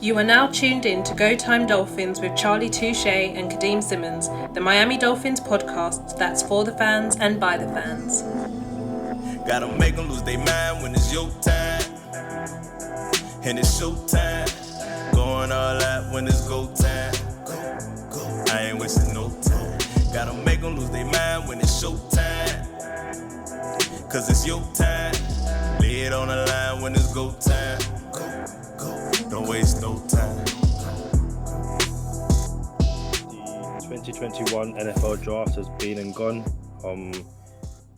You are now tuned in to Go Time Dolphins with Charlie Touche and Kadeem Simmons, the Miami Dolphins podcast that's for the fans and by the fans. Gotta make them lose their mind when it's your time. And it's show time. Going all out when it's go time. Go. I ain't wasting no time. Gotta make them lose their mind when it's show time. Cause it's your time. Lay it on the line when it's go time. Go. Don't waste no time. The 2021 NFL draft has been and gone.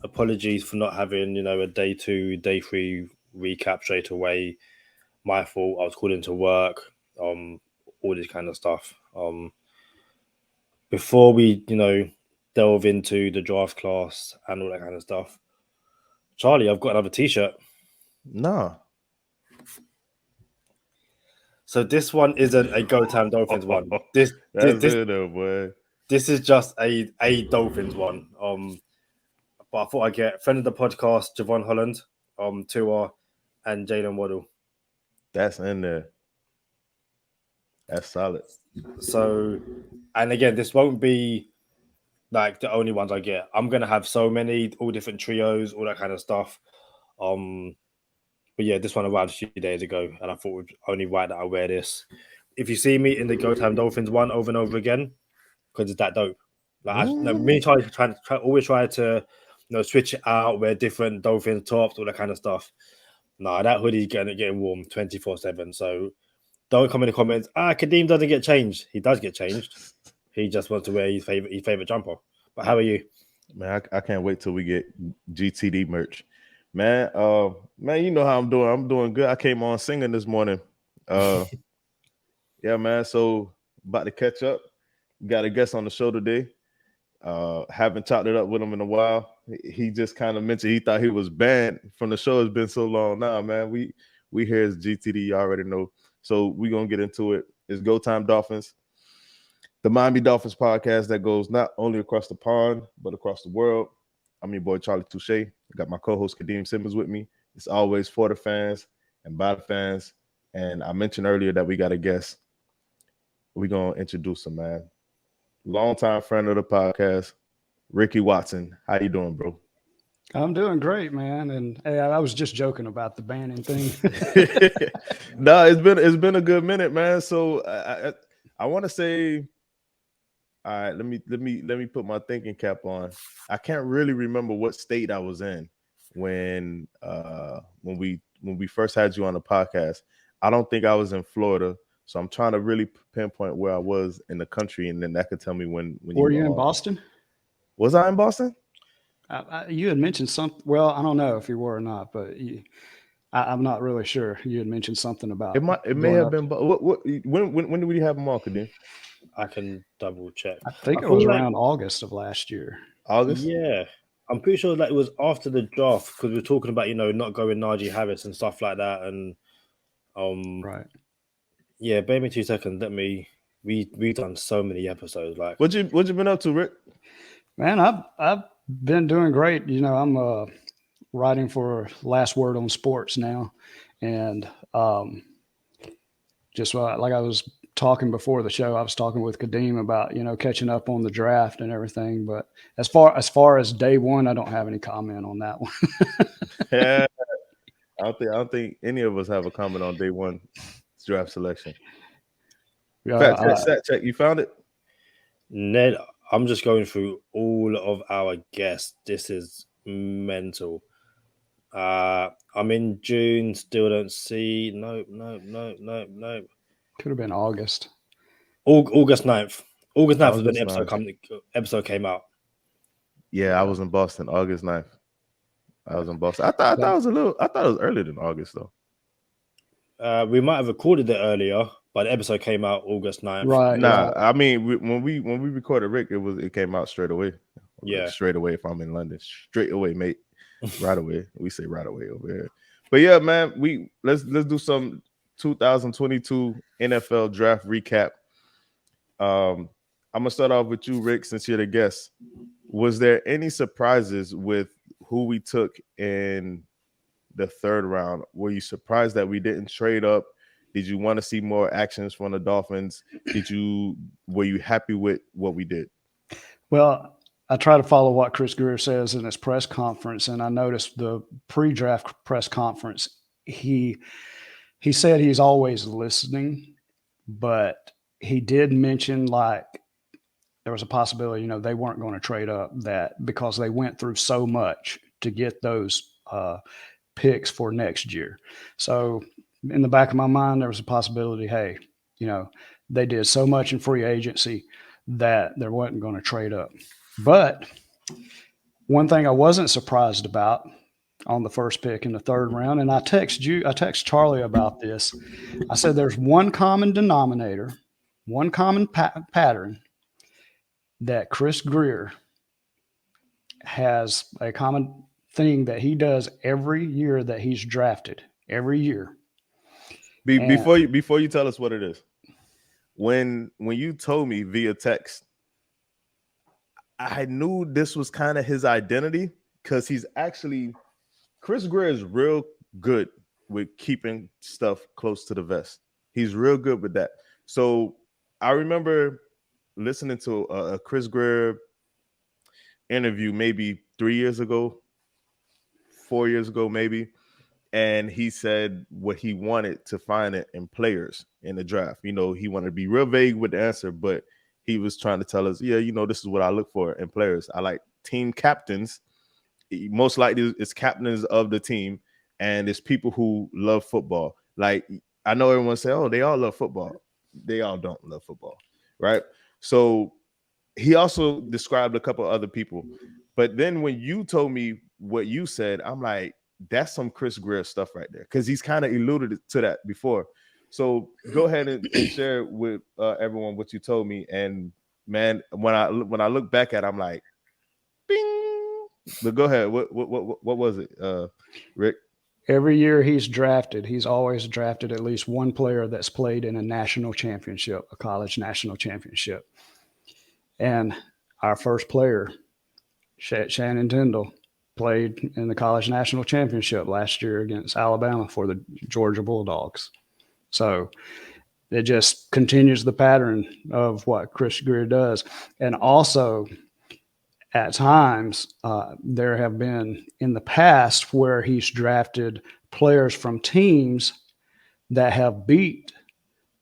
Apologies for not having, a day 2, day 3 recap straight away. My fault. I was called into work. All this kind of stuff. Before we, delve into the draft class and all that kind of stuff, Charlie, I've got another T-shirt. No. So this one isn't a Go Time Dolphins one. This is just a Dolphins one. But I thought I'd get friend of the podcast, Javon Holland, Tua, and Jalen Waddle. That's in there. That's solid. So, and again, this won't be like the only ones I get. I'm gonna have so many, all different trios, all that kind of stuff. But yeah, this one arrived a few days ago, and I thought it would only right that I wear this. If you see me in the Go Time Dolphins one over and over again, because it's that dope. Like me and Charlie always try to, switch it out, wear different Dolphins tops, all that kind of stuff. No, that hoodie's getting warm 24/7. So don't come in the comments. Kadeem doesn't get changed. He does get changed. He just wants to wear his favorite jumper. But how are you? Man, I can't wait till we get GTD merch. Man, you know how I'm doing. I'm doing good. I came on singing this morning. Yeah, man. So about to catch up. Got a guest on the show today. Haven't chopped it up with him in a while. He just kind of mentioned he thought he was banned from the show. It's been so long now, man. We here as GTD, you already know. So we're gonna get into it. It's Go Time Dolphins, the Miami Dolphins podcast that goes not only across the pond but across the world. I'm your boy Charlie Touche. I got my co-host Kadeem Simmons with me. It's always for the fans and by the fans. And I mentioned earlier that we got a guest. We're gonna introduce him, man. Longtime friend of the podcast, Ricky Watson. How you doing, bro? I'm doing great, man. And hey, I was just joking about the banning thing. No, it's been a good minute, man. So I want to say, all right, let me put my thinking cap on. I can't really remember what state I was in when we first had you on the podcast. I don't think I was in Florida. So I'm trying to really pinpoint where I was in the country, and then that could tell me when were you in Boston? Was I in Boston? You had mentioned something. Well, I don't know if you were or not, but I'm not really sure. You had mentioned something about it may have been. When did we have them on, Kadeem? I can double check. I think it was around August of last year. August? Yeah. I'm pretty sure it was after the draft because we were talking about, not going Najee Harris and stuff like that. And right. Yeah, bear me 2 seconds. We've done so many episodes. Like, what you been up to, Rick? Man, I've been doing great. I'm writing for Last Word on Sports now, and just like I was talking before the show, I was talking with Kadeem about catching up on the draft and everything. But as far as day one, I don't have any comment on that one. Yeah, I don't think any of us have a comment on day one draft selection. Fact check. You found it? Ned, I'm just going through all of our guests. This is mental. I'm in June. Still don't see. Nope. Could have been August. August 9th. August 9th was when the episode came out. Yeah, I was in Boston. August 9th. I was in Boston. I thought it was earlier than August though. We might have recorded it earlier, but the episode came out August 9th. Right. Nah, I mean when we recorded Rick, it came out straight away. Yeah, straight away. If I'm in London, straight away, mate. Right away. We say right away over here. But yeah, man, let's do some 2022 NFL draft recap. I'm gonna start off with you, Rick, since you're the guest. Was there any surprises with who we took in the third round? Were you surprised that we didn't trade up Did you want to see more actions from the Dolphins? Were you happy with what we did? Well, I try to follow what Chris Greer says in his press conference, and I noticed the pre-draft press conference. He said he's always listening, but he did mention like there was a possibility, they weren't going to trade up that because they went through so much to get those picks for next year. So in the back of my mind, there was a possibility, hey, they did so much in free agency that they wasn't going to trade up. But one thing I wasn't surprised about on the first pick in the third round, and I text Charlie about this. I said there's one common denominator, one common pattern that Chris Greer has, a common thing that he does every year that he's drafted, every year. Before you tell us what it is, when you told me via text, I knew this was kind of his identity because Chris Greer is real good with keeping stuff close to the vest. He's real good with that. So I remember listening to a Chris Greer interview maybe 3 years ago, 4 years ago, maybe. And he said what he wanted to find it in players in the draft. He wanted to be real vague with the answer, but he was trying to tell us, this is what I look for in players. I like team captains. Most likely it's captains of the team, and it's people who love football. Like, I know everyone say, oh, they all love football. They all don't love football, right? So he also described a couple other people. But then when you told me what you said, I'm like, that's some Chris Greer stuff right there, because he's kind of alluded to that before. So go ahead and share with everyone what you told me. And man, when I look back at it, I'm like, bing. But go ahead. What was it, Rick? Every year he's always drafted at least one player that's played in a national championship, a college national championship. And our first player, Shannon Tindall, played in the college national championship last year against Alabama for the Georgia Bulldogs. So it just continues the pattern of what Chris Greer does. And also, at times, there have been in the past where he's drafted players from teams that have beat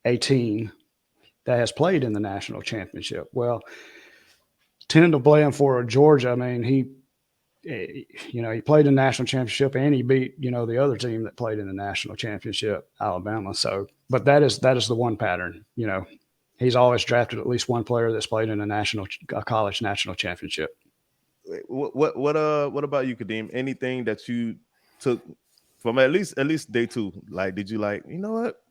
a team that has played in the national championship. Well, Tindall playing for Georgia, I mean, he played in the national championship and he beat, the other team that played in the national championship, Alabama. So, but that is the one pattern, he's always drafted at least one player that's played in a college national championship. What about you, Kadeem? Anything that you took from at least day two? Like, did you like, what?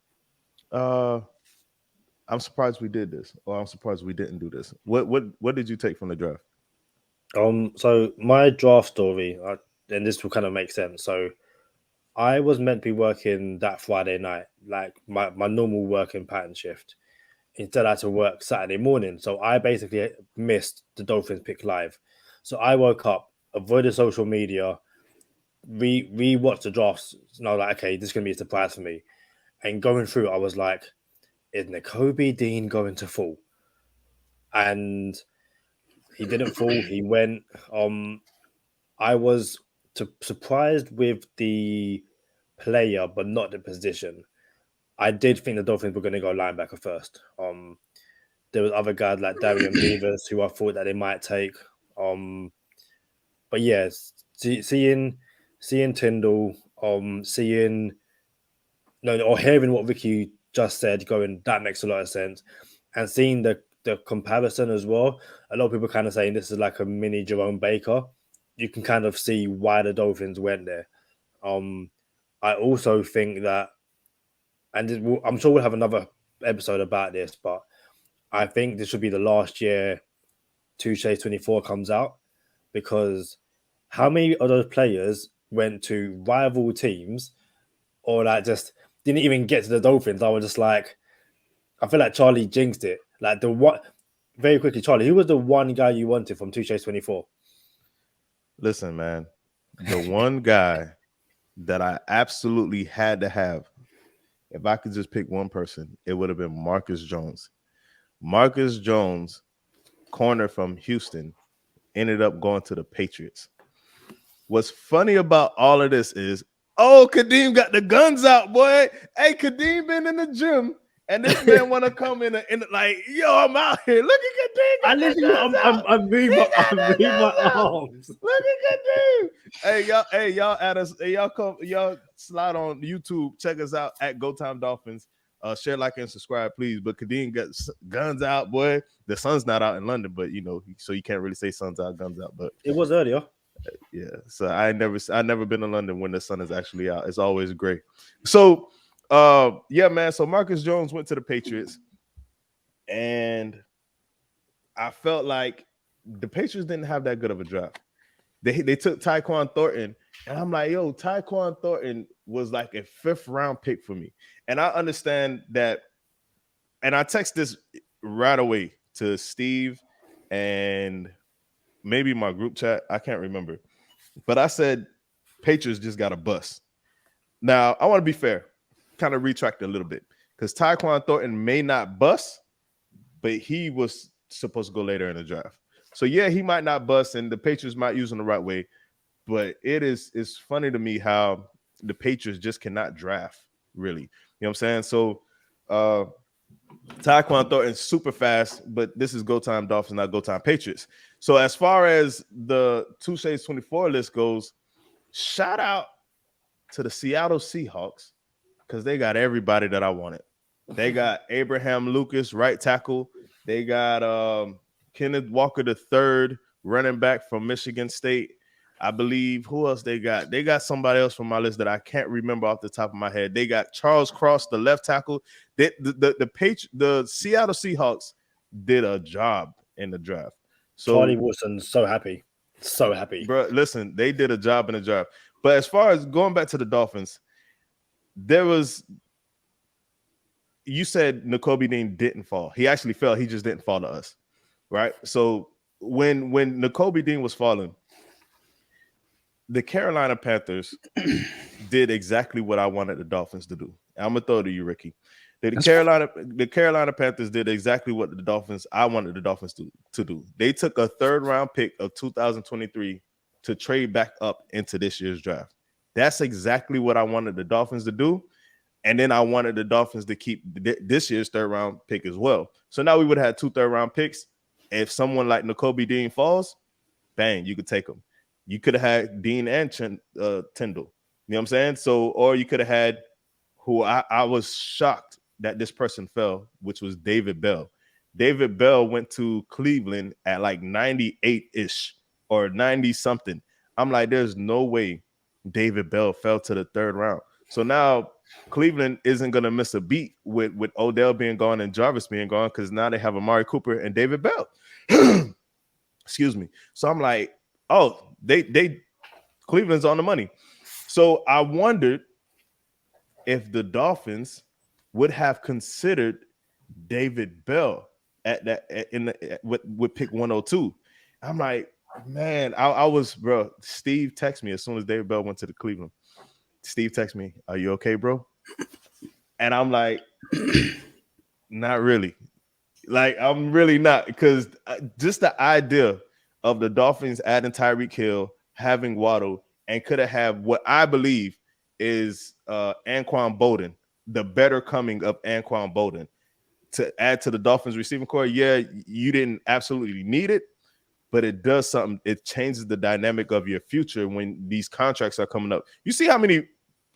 I'm surprised we did this, or I'm surprised we didn't do this. What did you take from the draft? So my draft story, and this will kind of make sense. So I was meant to be working that Friday night, like my normal working pattern shift. Instead, I had to work Saturday morning. So I basically missed the Dolphins pick live. So I woke up, avoided social media, re-watched the drafts, and I was like, okay, this is going to be a surprise for me. And going through, I was like, is Nakobe Dean going to fall? And he didn't fall. He went. I was surprised with the player, but not the position. I did think the Dolphins were going to go linebacker first. There was other guys like Darian Beavers who I thought that they might take. But yes, seeing Tindall, hearing what Ricky just said, going, that makes a lot of sense, and seeing the comparison as well. A lot of people kind of saying this is like a mini Jerome Baker. You can kind of see why the Dolphins went there. I also think that, and I'm sure we'll have another episode about this, but I think this should be the last year Touche 24 comes out, because how many of those players went to rival teams or like just didn't even get to the Dolphins? I was just like, I feel like Charlie jinxed it. Like very quickly, Charlie, who was the one guy you wanted from Touche 24? Listen, man, the one guy that I absolutely had to have If I could just pick one person, it would have been Marcus Jones. Marcus Jones, corner from Houston, ended up going to the Patriots. What's funny about all of this is, Kadeem got the guns out, boy. Hey, Kadeem been in the gym, and this man want to come in like, yo, I'm out here. Look at Kadeem. I literally, I'm moving my arms. Look at Kadeem. Hey, y'all add us. Hey, y'all slide on YouTube. Check us out at Go Time Dolphins. Share, like, and subscribe, please. But Kadeem got guns out, boy. The sun's not out in London, but so you can't really say sun's out, guns out. But it was earlier. Yeah, so I never been to London when the sun is actually out. It's always gray. So yeah, man. So Marcus Jones went to the Patriots, and I felt like the Patriots didn't have that good of a draft. They took Tyquan Thornton, and I'm like, yo, Tyquan Thornton was like a 5th round pick for me. And I understand that, and I text this right away to Steve and maybe my group chat. I can't remember. But I said, Patriots just got a bust. Now, I want to be fair, kind of retract a little bit, because Tyquan Thornton may not bust, but he was supposed to go later in the draft. So, yeah, he might not bust, and the Patriots might use him the right way. But it's funny to me how the Patriots just cannot draft, really. You know what I'm saying? So, Tyquan Thornton's super fast, but this is Go Time Dolphins, not Go Time Patriots. So as far as the Two Shades 24 list goes, shout out to the Seattle Seahawks, because they got everybody that I wanted. They got Abraham Lucas, right tackle. They got Kenneth Walker III, running back from Michigan State. I believe, who else they got? They got somebody else from my list that I can't remember off the top of my head. They got Charles Cross, the left tackle. The Seattle Seahawks did a job in the draft. So Charlie Wilson's so happy. So happy. Bro, listen, they did a job in the draft. But as far as going back to the Dolphins, you said Nakobe Dean didn't fall. He actually fell. He just didn't fall to us, right? So when Nakobe Dean was falling, the Carolina Panthers did exactly what I wanted the Dolphins to do. I'm gonna throw it to you, Ricky. The Carolina Panthers did exactly what I wanted the Dolphins to do. They took a 3rd round pick of 2023 to trade back up into this year's draft. That's exactly what I wanted the Dolphins to do. And then I wanted the Dolphins to keep this year's 3rd round pick as well. So now we would have had 2 3rd round picks. If someone like Nakobe Dean falls, bang, you could take them. You could have had Dean and Tyndall. You know what I'm saying? So, or you could have had who I was shocked that this person fell, which was David Bell. David Bell went to Cleveland at like 98-ish or 90-something. I'm like, there's no way David Bell fell to the 3rd round. So now Cleveland isn't going to miss a beat with Odell being gone and Jarvis being gone, because now they have Amari Cooper and David Bell. Excuse me. So I'm like, oh, they Cleveland's on the money. So I wondered if the Dolphins would have considered David Bell with pick 102. I'm like, man, I was, bro. Steve texted me as soon as David Bell went to the Cleveland. Steve texted me, "Are you okay, bro?" And I'm like, not really. Like, I'm really not, because just the idea of the Dolphins adding Tyreek Hill, having Waddle, and could have had what I believe is Anquan Bolden, the better coming of Anquan Bolden, to add to the Dolphins receiving core. Yeah, you didn't absolutely need it, but it does something. It changes the dynamic of your future when these contracts are coming up. You see how many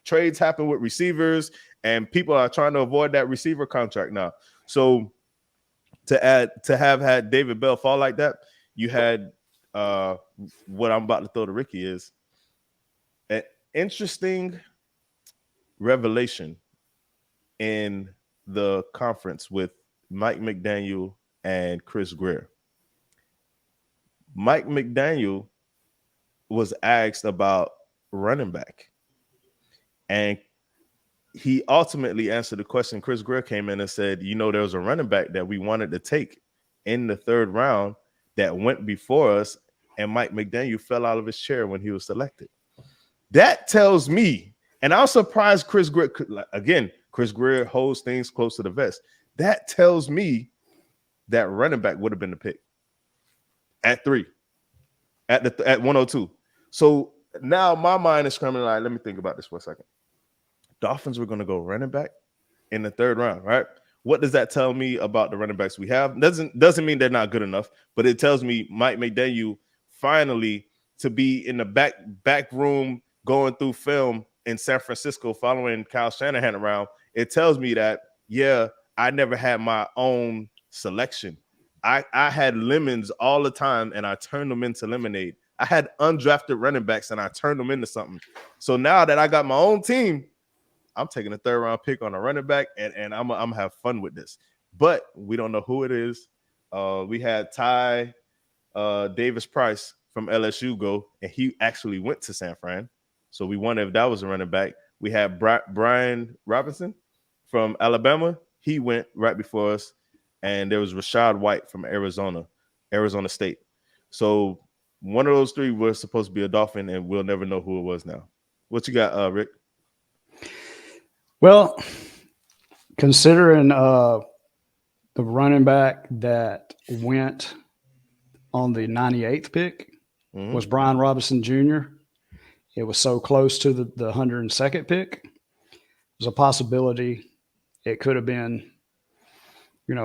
trades happen with receivers, and people are trying to avoid that receiver contract now. So to have had David Bell fall like that, you had what I'm about to throw to Ricky is an interesting revelation in the conference with Mike McDaniel and Chris Greer. Mike McDaniel was asked about running back, and he ultimately answered the question. Chris Greer came in and said, there was a running back that we wanted to take in the 3rd round that went before us, and Mike McDaniel fell out of his chair when he was selected. That tells me, and I was surprised Chris Greer, again, Chris Greer holds things close to the vest. That tells me that running back would have been the pick at 3, at 102. So now my mind is scrambling. Like, let me think about this for a second. Dolphins were going to go running back in the 3rd round, right? What does that tell me about the running backs we have? Doesn't mean they're not good enough, but it tells me Mike McDaniel finally to be in the back room going through film in San Francisco following Kyle Shanahan around. It tells me that, yeah, I never had my own selection. I had lemons all the time and I turned them into lemonade. I had undrafted running backs and I turned them into something. So now that I got my own team, I'm taking a 3rd round pick on a running back, and I'm gonna have fun with this. But we don't know who it is. We had Ty Davis Price from LSU go, and he actually went to San Fran. So we wonder if that was a running back. We had Brian Robinson from Alabama. He went right before us. And there was Rashad White from Arizona State. So one of those 3 was supposed to be a Dolphin, and we'll never know who it was now. What you got, Rick? Well, considering the running back that went on the 98th pick was Brian Robinson Jr., it was so close to the 102nd pick. There's a possibility it could have been,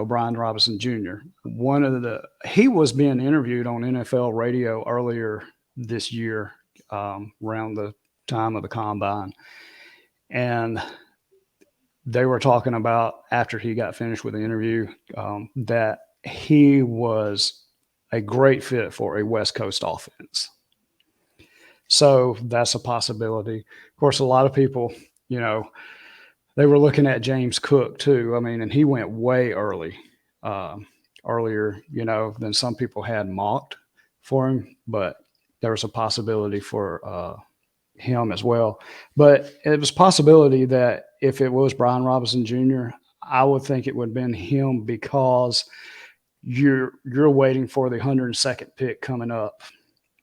Brian Robinson Jr. He was being interviewed on NFL radio earlier this year, around the time of the combine. And they were talking about, after he got finished with the interview, that he was a great fit for a West Coast offense. So that's a possibility. Of course, a lot of people, they were looking at James Cook too. I mean, and he went way earlier, than some people had mocked for him, but there was a possibility for him as well. But it was a possibility that if it was Brian Robinson Jr., I would think it would have been him, because you're waiting for the 102nd pick coming up,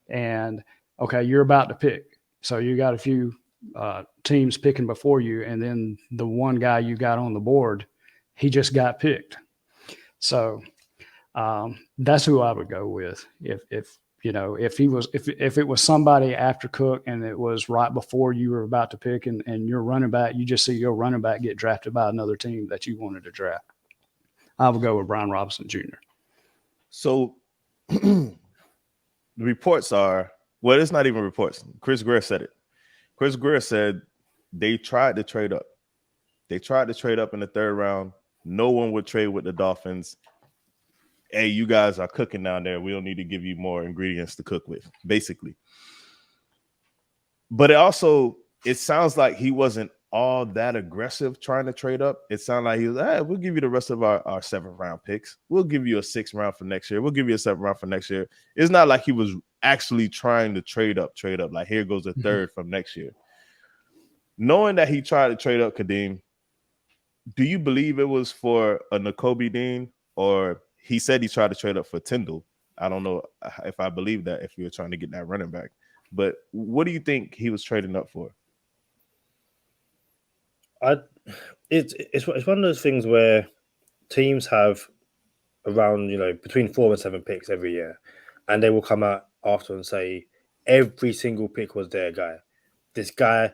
and okay, you're about to pick. So you got a few teams picking before you, and then the one guy you got on the board, he just got picked. So that's who I would go with. If it was somebody after Cook and it was right before you were about to pick, and your running back, you just see your running back get drafted by another team that you wanted to draft, I would go with Brian Robinson Jr. So the reports are, well, it's not even reports. Chris Greer said it. Chris Greer said they tried to trade up. They tried to trade up in the 3rd round. No one would trade with the Dolphins. Hey, you guys are cooking down there. We don't need to give you more ingredients to cook with, basically. But it sounds like he wasn't all that aggressive trying to trade up. It sounded like he was, hey, we'll give you the rest of our 7th round picks. We'll give you a 6th round for next year. We'll give you a 7th round for next year. It's not like he was actually trying to trade up. Like, here goes a 3rd from next year. Knowing that he tried to trade up, Kadeem, do you believe it was for a Nakobe Dean, or he said he tried to trade up for Tyndall? I don't know if I believe that, if you're trying to get that running back. But what do you think he was trading up for? It's one of those things where teams have around, between 4 and 7 picks every year, and they will come out after and say every single pick was their guy. This guy,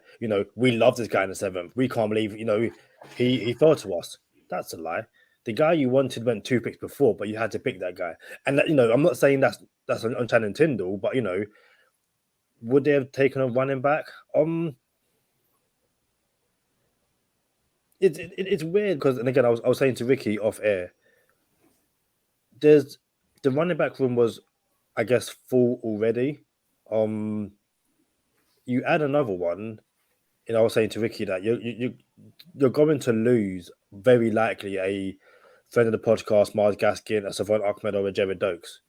we love this guy in the 7th. We can't believe, he fell to us. That's a lie. The guy you wanted went 2 picks before, but you had to pick that guy. And that, I'm not saying that's on Channing Tyndall, but would they have taken a running back? It's weird because, and again, I was saying to Ricky off air, the running back room was, I guess, full already. You add another one, I was saying to Ricky that you're going to lose very likely a friend of the podcast, Mars Gaskin, a Savon Ahmed, or a Jared Dokes.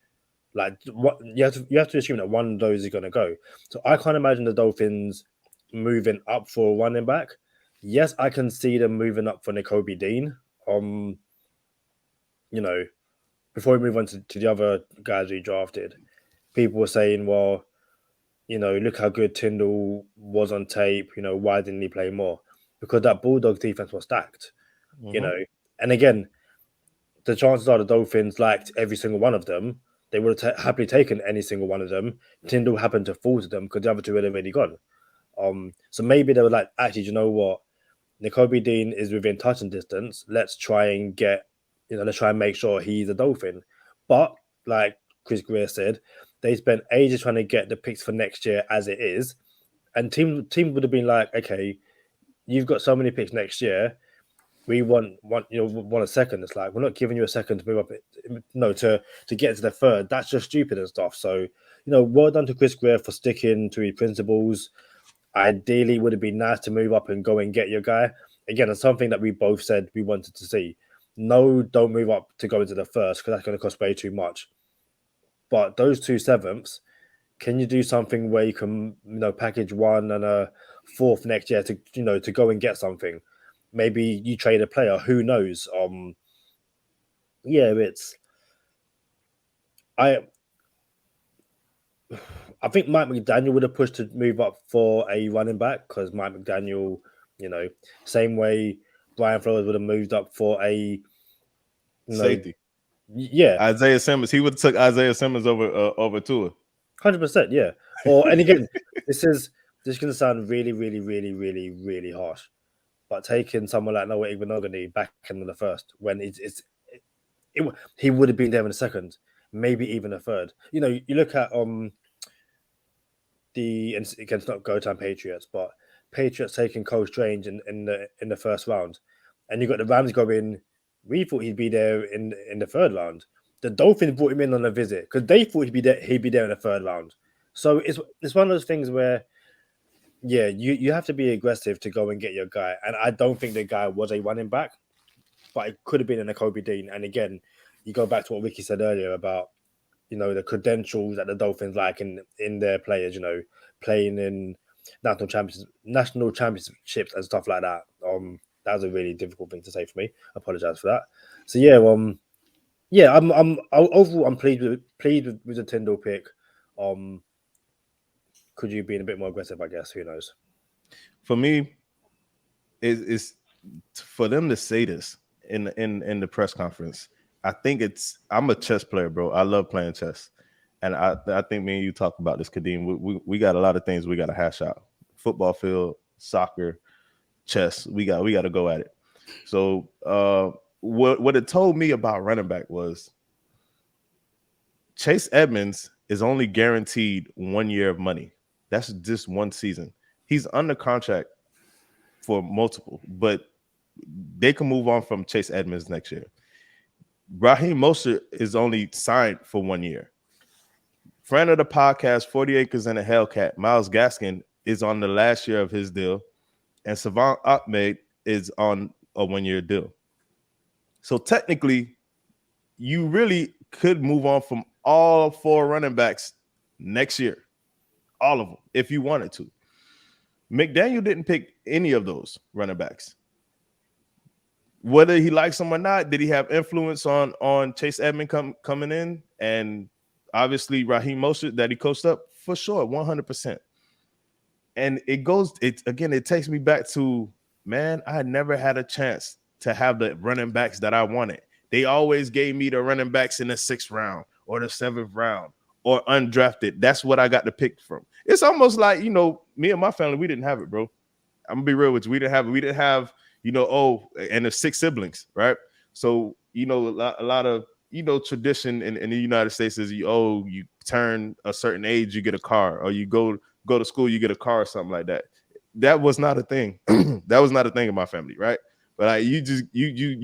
Like, what you have to assume that one of those is going to go. So I can't imagine the Dolphins moving up for a running back. Yes, I can see them moving up for Nakobe Dean. Before we move on to the other guys we drafted, people were saying, well, look how good Tyndall was on tape. Why didn't he play more? because that Bulldogs defense was stacked, you Mhm. know. And again, the chances are the Dolphins liked every single one of them. They would have happily taken any single one of them. Tyndall happened to fall to them because the other two had already gone. So maybe they were like, actually, you know what? Nakobe Dean is within touching distance. Let's try and let's try and make sure he's a Dolphin. But like Chris Greer said, they spent ages trying to get the picks for next year as it is. And team would have been like, okay, you've got so many picks next year. We want a second. It's like we're not giving you a second to move up. To get to the third. That's just stupid and stuff. So well done to Chris Greer for sticking to his principles. Ideally, would have been nice to move up and go and get your guy. Again, it's something that we both said we wanted to see. No, don't move up to go into the first because that's going to cost way too much. But those 2 sevenths, can you do something where you can, package one and a fourth next year to go and get something? Maybe you trade a player. Who knows? I think Mike McDaniel would have pushed to move up for a running back because Mike McDaniel, same way Brian Flores would have moved up for a safety. Yeah, Isaiah Simmons. He would have took Isaiah Simmons over Tua. 100%. Yeah. And again, this is going to sound really, really, really, really, really harsh, but taking someone like Noah Igbenogany back in the first when he would have been there in a second, maybe even a third. You look at against not Go Time Patriots, but Patriots taking Cole Strange in the first round, and you got the Rams going. We thought he'd be there in the third round. The Dolphins brought him in on a visit because they thought he'd be there in the third round. So it's one of those things where, yeah, you have to be aggressive to go and get your guy. And I don't think the guy was a running back, but it could have been a Nakobe Dean. And again, you go back to what Ricky said earlier about the credentials that the Dolphins like in their players, playing in national championships and stuff like that. That was a really difficult thing to say for me. I apologize for that. So yeah, I'm pleased with the Tyndall pick. Could you be a bit more aggressive? I guess. Who knows? For me, it's for them to say this in the press conference. I think I'm a chess player, bro. I love playing chess. And I think me and you talk about this, Kadeem. We got a lot of things we got to hash out. Football field, soccer, chess. We got to go at it. So what it told me about running back was Chase Edmonds is only guaranteed 1 year of money. That's just one season. He's under contract for multiple, but they can move on from Chase Edmonds next year. Raheem Mostert is only signed for 1 year. Friend of the podcast, 40 Acres and a Hellcat, Myles Gaskin is on the last year of his deal, and Savant Ahmed is on a 1 year deal. So technically, you really could move on from all 4 running backs next year, all of them, if you wanted to. McDaniel didn't pick any of those running backs. Whether he likes them or not, did he have influence on Chase Edmonds coming in? And obviously Raheem Mostert that he coached up? For sure, 100%. And it takes me back to, man, I never had a chance to have the running backs that I wanted. They always gave me the running backs in the 6th round or the 7th round or undrafted. That's what I got to pick from. It's almost like, me and my family, we didn't have it, bro. I'm going to be real with you. We didn't have it. We didn't have and there's 6 siblings, right? So, a lot of, tradition in the United States is you turn a certain age, you get a car, or you go to school, you get a car or something like that. That was not a thing. That was not a thing in my family, right? But you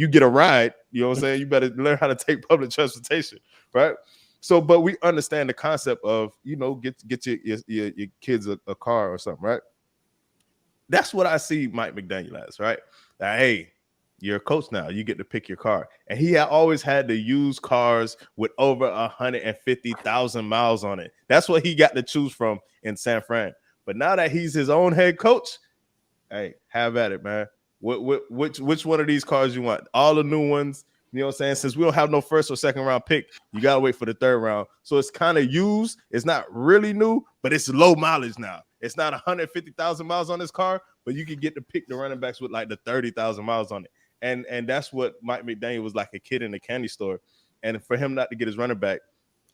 get a ride, you know what I'm saying? You better learn how to take public transportation, right? So, but we understand the concept of, get your kids a car or something, right? That's what I see Mike McDaniel as, right? Like, hey, you're a coach now. You get to pick your car. And he always had to use cars with over 150,000 miles on it. That's what he got to choose from in San Fran. But now that he's his own head coach, hey, have at it, man. Which one of these cars you want? All the new ones. You know what I'm saying? Since we don't have no 1st or 2nd round pick, you got to wait for the 3rd round. So it's kind of used. It's not really new, but it's low mileage now. It's not 150,000 miles on this car, but you could get to pick the running backs with like the 30,000 miles on it. And that's what Mike McDaniel was like, a kid in a candy store. And for him not to get his running back,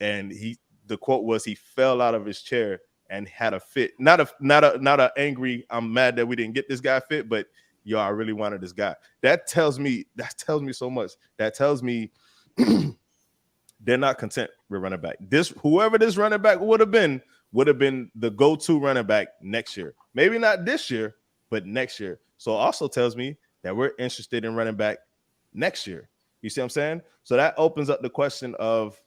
and the quote was he fell out of his chair and had a fit. Not a angry, I'm mad that we didn't get this guy fit, but yo, I really wanted this guy. That tells me so much. That tells me they're not content with running back. Whoever this running back would have been the go-to running back next year. Maybe not this year, but next year. So it also tells me that we're interested in running back next year. You see what I'm saying? So that opens up the question of,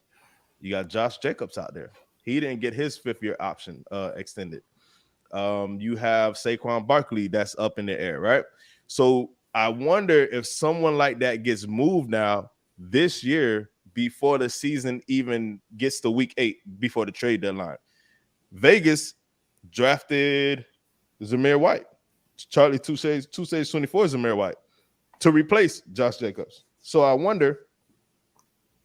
you got Josh Jacobs out there. He didn't get his 5th-year option extended. You have Saquon Barkley that's up in the air, right? So I wonder if someone like that gets moved now this year before the season even gets to week 8, before the trade deadline. Vegas drafted Zamir White, Charlie Touche's 24 Zamir White, to replace Josh Jacobs. So I wonder,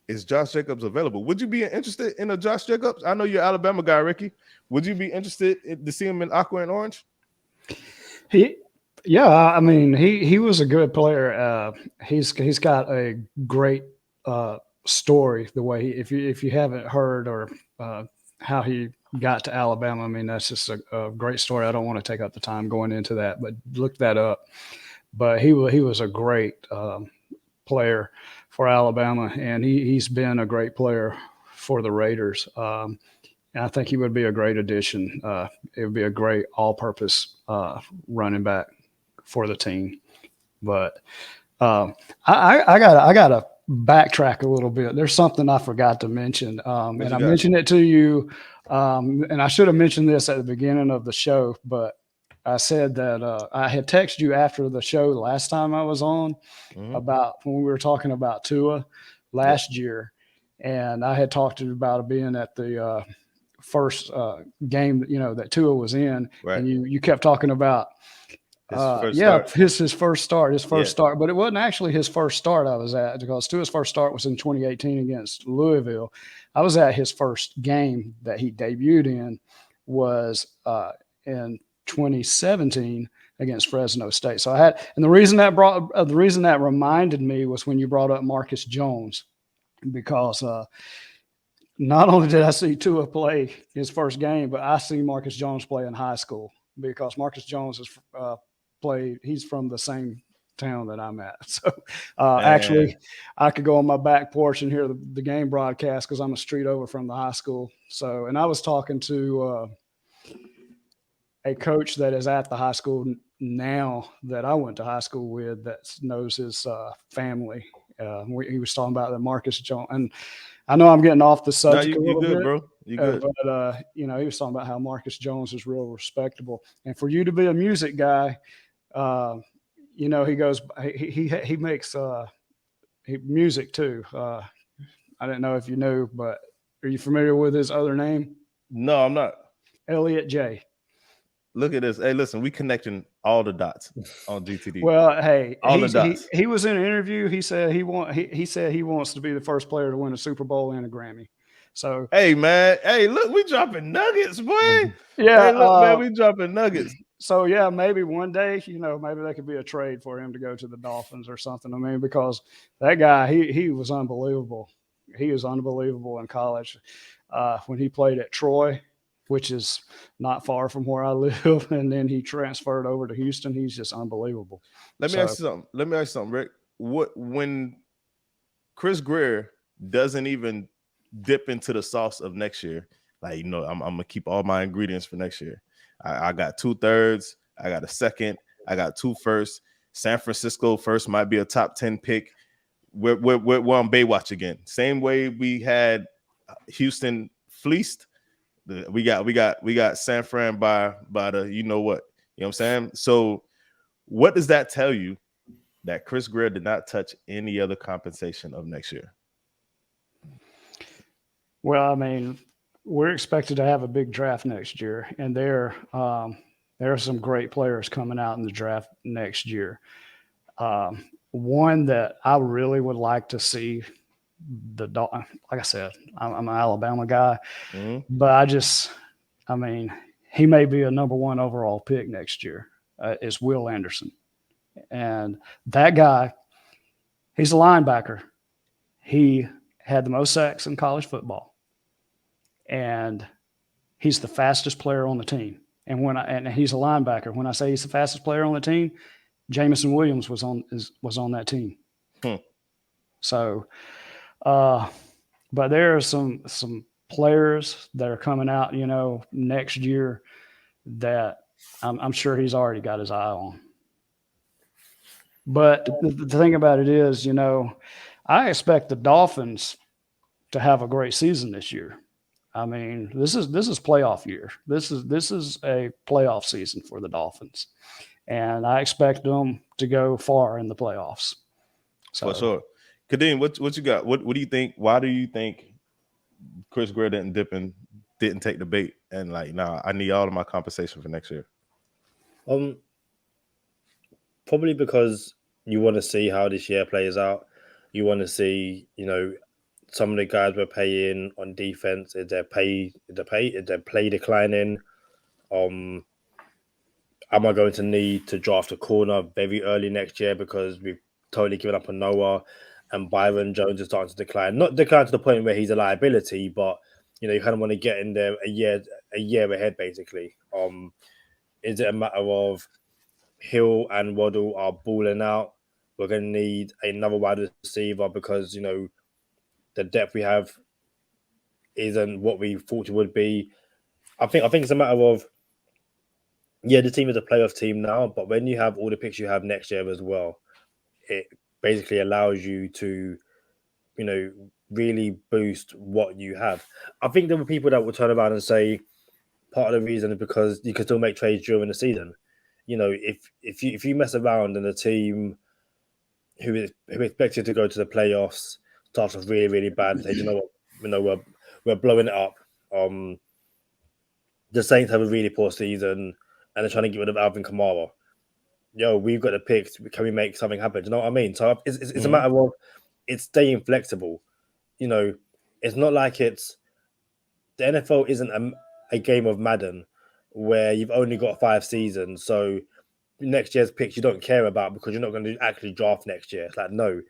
is Josh Jacobs available? Would you be interested in a Josh Jacobs? I know you're an Alabama guy, Ricky. Would you be interested to see him in aqua and orange? Yeah, I mean, he was a good player. He's got a great story. The way if you haven't heard or how he got to Alabama, I mean, that's just a great story. I don't want to take up the time going into that, but look that up. But he was a great player for Alabama, and he's been a great player for the Raiders. And I think he would be a great addition. It would be a great all-purpose running back for the team. But I gotta backtrack a little bit. There's something I forgot to mention, and I mentioned it to you. And I should have mentioned this at the beginning of the show, but I said that I had texted you after the show last time I was on about when we were talking about Tua last year, and I had talked to you about being at the first game that Tua was in, right. And you kept talking about his first start, but it wasn't actually his first start I was at, because Tua's first start was in 2018 against Louisville. I was at his first game that he debuted in was in 2017 against Fresno State. So and the reason that reminded me was when you brought up Marcus Jones, because not only did I see Tua play his first game, but I see Marcus Jones play in high school, because Marcus Jones is he's from the same town that I'm at. So actually I could go on my back porch and hear the game broadcast, because I'm a street over from the high school. So, and I was talking to a coach that is at the high school now that I went to high school with, that knows his family. He was talking about the Marcus Jones, and I know I'm getting off the subject a little bit, bro. You good? But he was talking about how Marcus Jones is real respectable, and for you to be a music guy, he goes, he makes music too. I didn't know if you knew, but are you familiar with his other name? No, I'm not. Elliot J. Look at this. Hey, listen, we connecting all the dots on GTD. Well, hey, all the dots. He was in an interview. He said he said he wants to be the first player to win a Super Bowl and a Grammy. So, hey, man. Hey, look, we dropping nuggets, boy. Yeah, hey, look, man, we dropping nuggets. So yeah, maybe one day, maybe there could be a trade for him to go to the Dolphins or something. I mean, because that guy, he was unbelievable. He was unbelievable in college when he played at Troy, which is not far from where I live, and then he transferred over to Houston. He's just unbelievable. Let me ask you something, Rick. When Chris Greer doesn't even dip into the sauce of next year, like, I'm gonna keep all my ingredients for next year. I got 2/3, I got a second, I got 2 firsts. San Francisco first might be a top 10 pick. We're on Baywatch again. Same way we had Houston fleeced. We got San Fran by the you know what I'm saying. So what does that tell you, that Chris Greer did not touch any other compensation of next year? Well, I mean, we're expected to have a big draft next year, and there are some great players coming out in the draft next year. One that I really would like to see, like I said, I'm an Alabama guy, but he may be a number 1 overall pick next year. is Will Anderson. And that guy, he's a linebacker. He had the most sacks in college football. And he's the fastest player on the team. And he's a linebacker. When I say he's the fastest player on the team, Jamison Williams was on that team. So, but there are some players that are coming out, next year that I'm sure he's already got his eye on. But the thing about it is, I expect the Dolphins to have a great season this year. I mean, this is playoff year. This is a playoff season for the Dolphins, and I expect them to go far in the playoffs. So, for sure. Kadeem, what you got? What do you think? Why do you think Chris Greer didn't take the bait and I need all of my compensation for next year? Probably because you want to see how this year plays out. You want to see, some of the guys we're paying on defense, is their play declining? Am I going to need to draft a corner very early next year because we've totally given up on Noah and Byron Jones is starting to decline? Not decline to the point where he's a liability, but you kind of want to get in there a year ahead, basically. Is it a matter of Hill and Waddle are balling out? We're going to need another wide receiver because the depth we have isn't what we thought it would be. I think it's a matter of, the team is a playoff team now, but when you have all the picks you have next year as well, it basically allows you to, really boost what you have. I think there were people that will turn around and say part of the reason is because you can still make trades during the season. If you mess around and a team who expected to go to the playoffs starts off really, really bad and say, what, we're blowing it up. The Saints have a really poor season and they're trying to get rid of Alvin Kamara. We've got the picks. Can we make something happen? Do you know what I mean? So it's a matter of it's staying flexible. It's not like the NFL isn't a game of Madden where you've only got 5 seasons. So next year's picks you don't care about because you're not going to actually draft next year. It's like, no,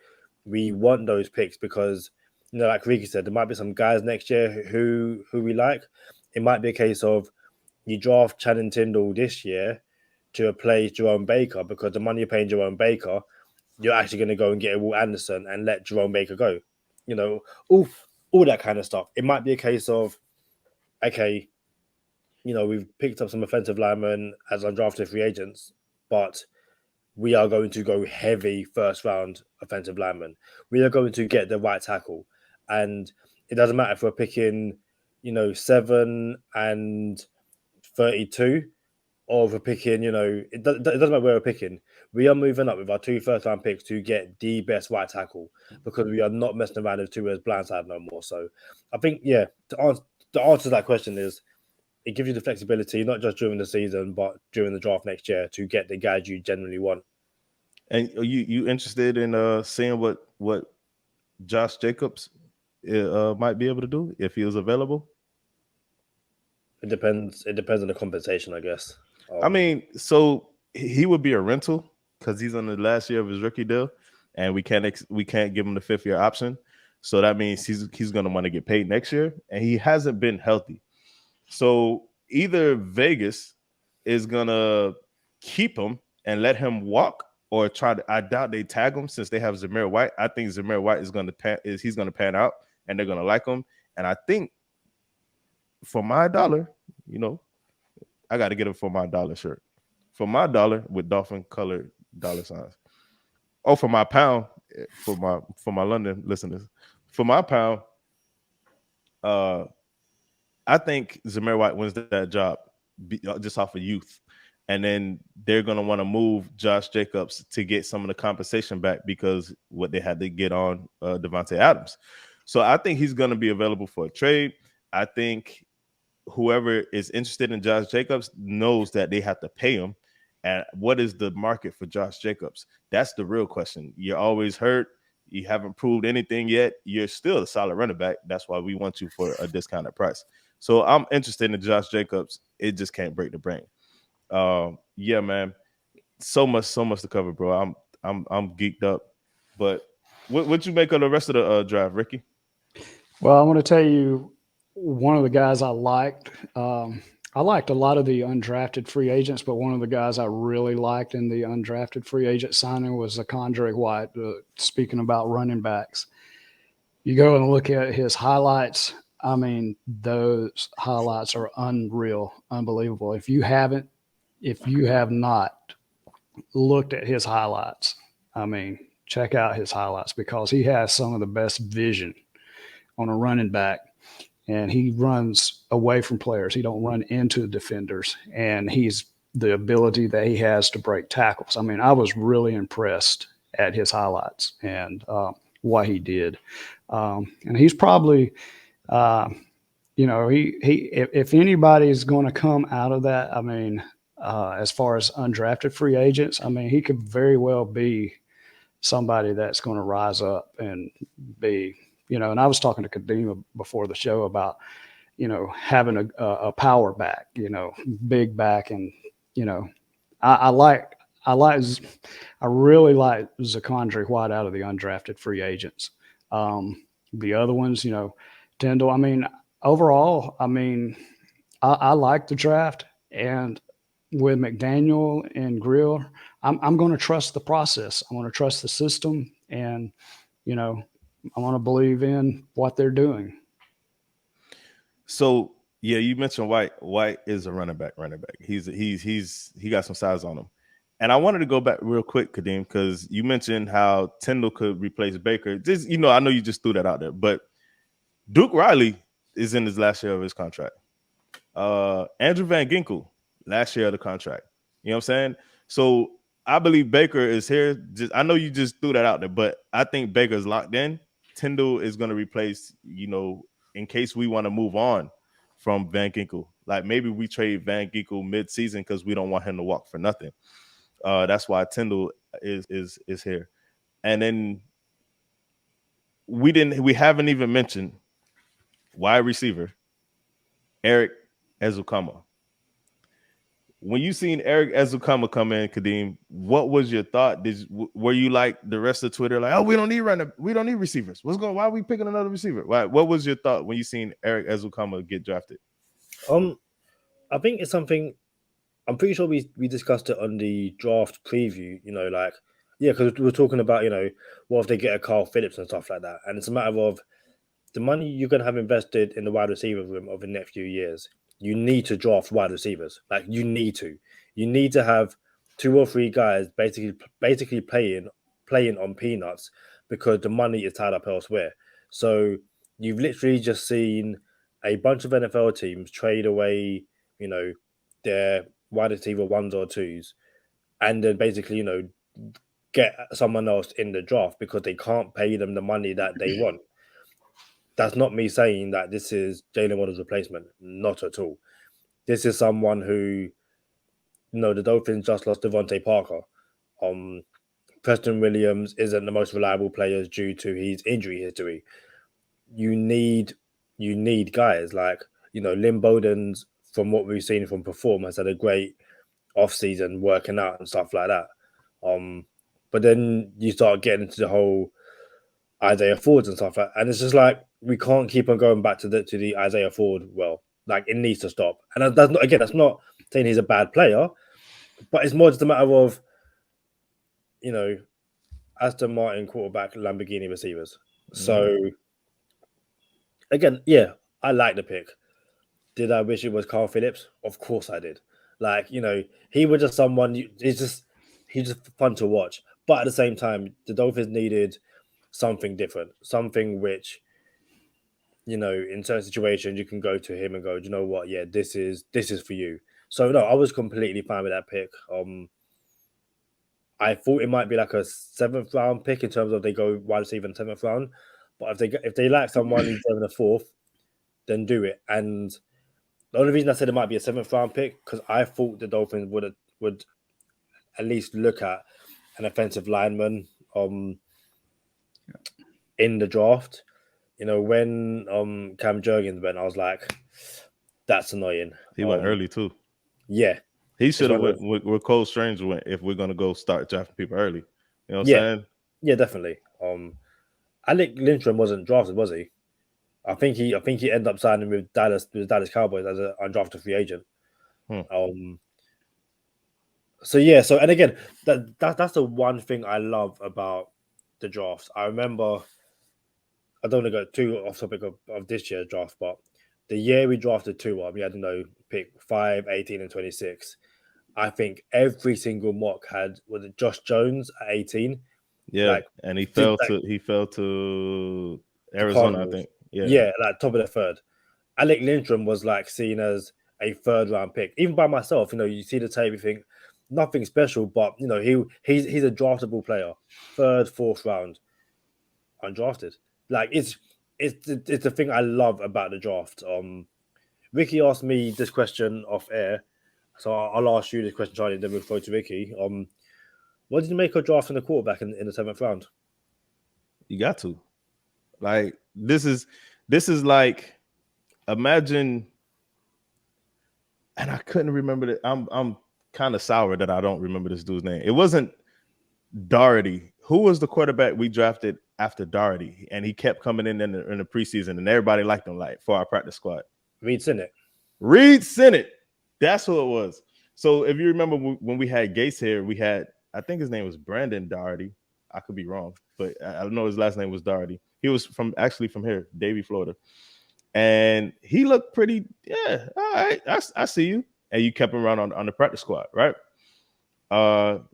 we want those picks because, like Ricky said, there might be some guys next year who we like. It might be a case of you draft Channing Tindall this year to replace Jerome Baker because the money you're paying Jerome Baker, you're actually going to go and get a Will Anderson and let Jerome Baker go. All that kind of stuff. It might be a case of, okay, we've picked up some offensive linemen as undrafted free agents, but we are going to go heavy first round offensive linemen. We are going to get the right tackle. And it doesn't matter if we're picking, 7 and 32, or if we're picking, it doesn't matter where we're picking. We are moving up with our 2 first-round picks to get the best right tackle because we are not messing around with Tua's blindside no more. So I think, the answer to that question is it gives you the flexibility, not just during the season, but during the draft next year to get the guys you generally want. And you interested in seeing what Josh Jacobs might be able to do if he was available? It depends on the compensation, I guess. I mean, so he would be a rental because he's on the last year of his rookie deal, and we can't give him the 5th-year option. So that means he's going to want to get paid next year, and he hasn't been healthy. So either Vegas is going to keep him and let him walk, or I doubt they tag him since they have Zamir White. I think Zamir White he's going to pan out, and they're going to like him. And I think for my dollar, I got to get him for my dollar shirt. For my dollar with Dolphin colored dollar signs. Oh, for my pound, for my London listeners, for my pound, I think Zamir White wins that job just off of youth. And then they're going to want to move Josh Jacobs to get some of the compensation back because what they had to get on Devontae Adams. So I think he's going to be available for a trade. I think whoever is interested in Josh Jacobs knows that they have to pay him. And what is the market for Josh Jacobs? That's the real question. You're always hurt. You haven't proved anything yet. You're still a solid running back. That's why we want you for a discounted price. So I'm interested in Josh Jacobs. It just can't break the brain. Yeah, man. so much to cover, bro. I'm geeked up. But what you make of the rest of the draft, Ricky? Well, I want to tell you one of the guys I liked. I liked a lot of the undrafted free agents, but one of the guys I really liked in the undrafted free agent signing was Tagovailoa White. Speaking about running backs, you go and look at his highlights. I mean, those highlights are unreal, unbelievable. If you have not looked at his highlights, I mean, check out his highlights because he has some of the best vision on a running back, and he runs away from players. He don't run into defenders, and he's the ability that he has to break tackles. I mean, I was really impressed at his highlights and what he did. And he's probably, if anybody's going to come out of that, I mean, as far as undrafted free agents, I mean, he could very well be somebody that's going to rise up and be, and I was talking to Kadeem before the show about, having a power back, big back. And, I really like Tagovailoa White out of the undrafted free agents. The other ones, Tyndall, I mean, overall, I mean, I like the draft, and with McDaniel and Grill, I'm going to trust the process. I'm going to trust the system, and, I want to believe in what they're doing. So yeah, you mentioned White. White is a running back. He got some size on him. And I wanted to go back real quick, Kadeem, because you mentioned how Tyndall could replace Baker. Just, I know you just threw that out there, but Duke Riley is in his last year of his contract. Andrew Van Ginkel, last year of the contract. You know what I'm saying? So I believe Baker is here. I know you just threw that out there, but I think Baker's locked in. Tyndall is going to replace, in case we want to move on from Van Ginkel. Like maybe we trade Van Ginkel mid-season because we don't want him to walk for nothing. That's why Tyndall is here. And then we haven't even mentioned wide receiver Eric Ezukanma. When you seen Eric Ezukanma come in, Kadeem, what was your thought? Were you like the rest of Twitter, like, oh, we don't need receivers? Why are we picking another receiver? Why? What was your thought when you seen Eric Ezukanma get drafted? I think it's something. I'm pretty sure we discussed it on the draft preview. Because we were talking about what if they get a Carl Phillips and stuff like that, and it's a matter of the money you're going to have invested in the wide receiver room over the next few years. You need to draft wide receivers. Like you need to have 2 or 3 guys basically playing on peanuts because the money is tied up elsewhere. So you've literally just seen a bunch of NFL teams trade away, their wide receiver 1s or 2s, and then basically, get someone else in the draft because they can't pay them the money that they want. That's not me saying that this is Jalen Waddle's replacement. Not at all. This is someone who, the Dolphins just lost Devontae Parker. Preston Williams isn't the most reliable player due to his injury history. You need guys like, Lynn Bowden's, from what we've seen from Perform, has had a great offseason working out and stuff like that. But then you start getting into the whole Isaiah Fords and stuff like that. And it's just like, we can't keep on going back to the Isaiah Ford. Well, like it needs to stop. And that's not saying he's a bad player, but it's more just a matter of, Aston Martin quarterback, Lamborghini receivers. So again, yeah, I like the pick. Did I wish it was Carl Phillips? Of course I did. Like, he was just someone, he's just fun to watch. But at the same time, the Dolphins needed something different, something which, in certain situations you can go to him and go, do you know what? Yeah, this is for you. So no, I was completely fine with that pick. I thought it might be like a 7th round pick in terms of they go wide receiver in 7th round, but if they like someone who's in the 4th, then do it. And the only reason I said it might be a 7th round pick because I thought the Dolphins would at least look at an offensive lineman in the draft. When Cam Jurgens went, I was like, that's annoying. He went early too. Yeah. He should have went where Cole Strange went if we're gonna go start drafting people early. You know what I'm saying? Yeah, definitely. Alec Lindstrom wasn't drafted, was he? I think he ended up signing with Dallas Cowboys as an undrafted free agent. So and again, that's the one thing I love about the drafts. I remember, I don't want to go too off topic of this year's draft, but the year we drafted Tua, we had pick 5, 18, and 26. I think every single mock was it Josh Jones at 18? Yeah, and he fell to Arizona, I think. Yeah, like top of the third. Alec Lindstrom was seen as a third round pick. Even by myself, you see the tape, you think nothing special, but he's a draftable player. Third, fourth round, undrafted. It's the thing I love about the draft. Ricky asked me this question off air, so I'll ask you this question, Charlie, and then we'll throw to Ricky. What did you make of drafting the quarterback in the 7th round? You got to. This is like, imagine, and I couldn't remember that. I'm kind of sour that I don't remember this dude's name. It wasn't Doherty. Who was the quarterback we drafted after Doherty? And he kept coming in the preseason, and everybody liked him for our practice squad. Reed Sinnett. That's who it was. So if you remember when we had Gase here, we had, I think his name was Brandon Doherty. I could be wrong, but I know his last name was Doherty. He was from here, Davie, Florida. And he looked pretty, all right, I see you. And you kept him around on the practice squad, right?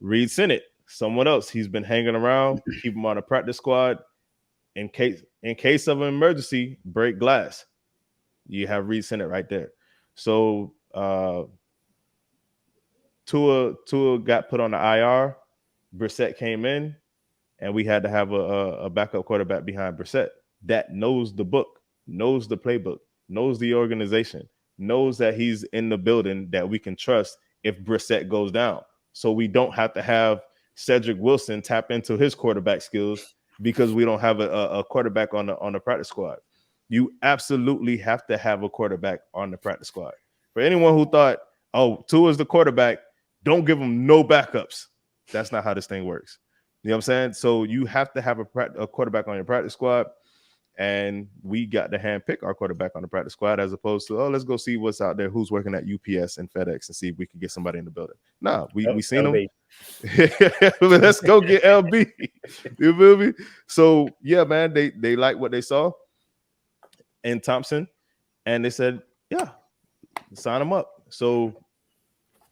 Reed Sinnett, someone else. He's been hanging around, keep him on the practice squad. In case of an emergency, break glass. You have Reed Sinnett right there. So Tua got put on the IR. Brissett came in, and we had to have a backup quarterback behind Brissett that knows the book, knows the playbook, knows the organization, knows that he's in the building that we can trust if Brissett goes down. So we don't have to have Cedric Wilson tap into his quarterback skills because we don't have a quarterback on the practice squad. You absolutely have to have a quarterback on the practice squad. For anyone who thought, Tua is the quarterback, don't give him no backups. That's not how this thing works. You know what I'm saying? So you have to have a quarterback on your practice squad. And we got to handpick our quarterback on the practice squad as opposed to, let's go see what's out there, who's working at UPS and FedEx and see if we can get somebody in the building. Nah, we seen LB. Them. Let's go get LB. You feel me? So, yeah, man, they like what they saw in Thompson. And they said, yeah, sign him up. So,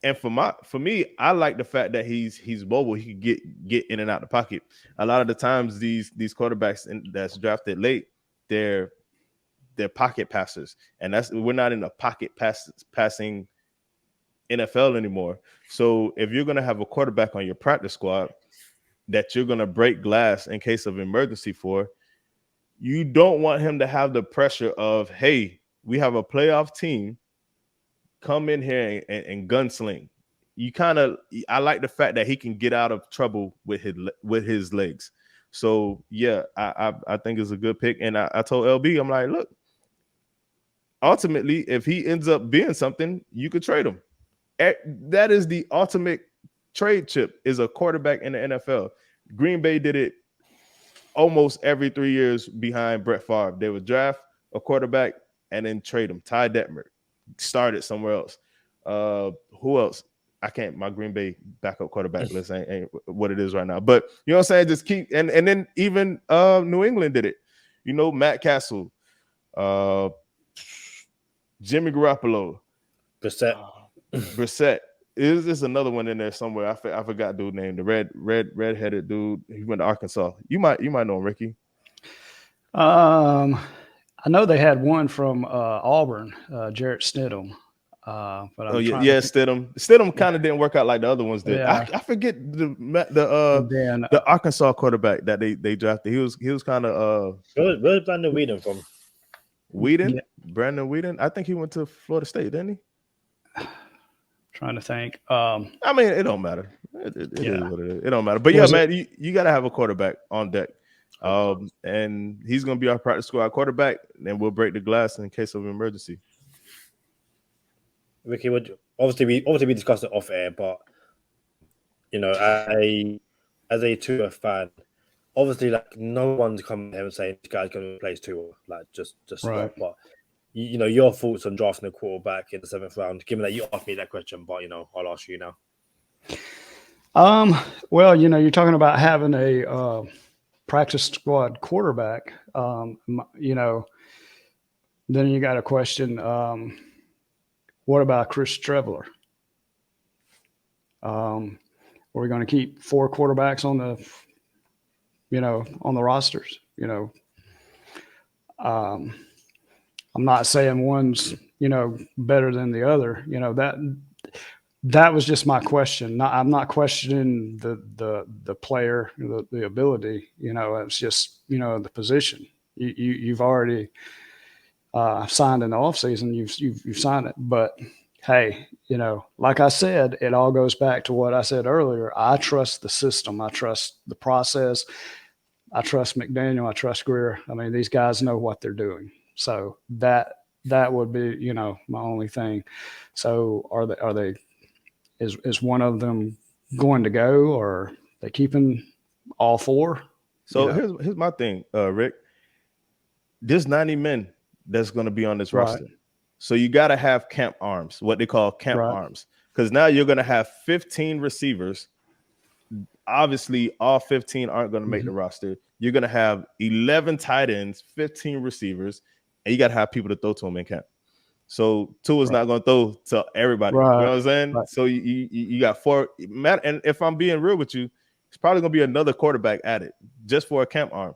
and for me, I like the fact that he's mobile. He can get in and out the pocket. A lot of the times, these quarterbacks that's drafted late, they're pocket passers, and we're not in a pocket passing NFL anymore. So if you're gonna have a quarterback on your practice squad that you're gonna break glass in case of emergency for, you don't want him to have the pressure of, hey, we have a playoff team. Come in here and gunsling. I like the fact that he can get out of trouble with his legs. So yeah, I think it's a good pick. And I told LB, I'm like, look, ultimately, if he ends up being something, you could trade him. That is the ultimate trade chip, is a quarterback in the NFL. Green Bay did it almost every 3 years behind Brett Favre. They would draft a quarterback and then trade him. Ty Detmer started somewhere else. Who else? I can't. My Green Bay backup quarterback list ain't what it is right now. But you know what I'm saying? Just keep and then even New England did it. You know, Matt Castle, Jimmy Garoppolo, Brissett. Is another one in there somewhere? I forgot dude's name. The red-headed dude. He went to Arkansas. You might know him, Ricky. I know they had one from Auburn, Jarrett Stidham. But Stidham. Stidham kind of didn't work out like the other ones did. Yeah. I forget the Arkansas quarterback that they drafted. He was kind of where's Brandon Whedon from? Whedon, yeah. Brandon Whedon. I think he went to Florida State, didn't he? Trying to think. I mean, it don't matter. It is what it is. It don't matter. But yeah, man, you got to have a quarterback on deck. And he's going to be our practice squad quarterback, and we'll break the glass in case of emergency. Ricky, we discussed it off air, but you know, as a Tua fan, obviously, like no one's coming here and saying this guy's going to replace Tua, like just Right. stop. But you know, your thoughts on drafting a quarterback in the 7th round, given that you asked me that question, but you know, I'll ask you now. Well, you know, you're talking about having a practice squad quarterback. You know, then you got a question. What about Chris Trevler? Are we going to keep 4 quarterbacks on the rosters? You know, I'm not saying one's, you know, better than the other. You know, that was just my question. I'm not questioning the player, the ability. You know, it's just, you know, the position. You've already signed in the offseason. You've signed it, but hey, you know, like I said, it all goes back to what I said earlier. I trust the system. I trust the process. I trust McDaniel. I trust Greer. I mean, these guys know what they're doing. So that would be, you know, my only thing. So are they is one of them going to go, or are they keeping all 4? So You know? here's my thing, Rick. There's 90 men that's going to be on this Right. roster. So you got to have camp arms, what they call camp Right. arms, because now you're going to have 15 receivers. Obviously, all 15 aren't going to make the roster. You're going to have 11 tight ends, 15 receivers, and you got to have people to throw to them in camp. So Tua's not going to throw to everybody. Right. You know what I'm saying? Right. So you got 4. And if I'm being real with you, it's probably going to be another quarterback added just for a camp arm.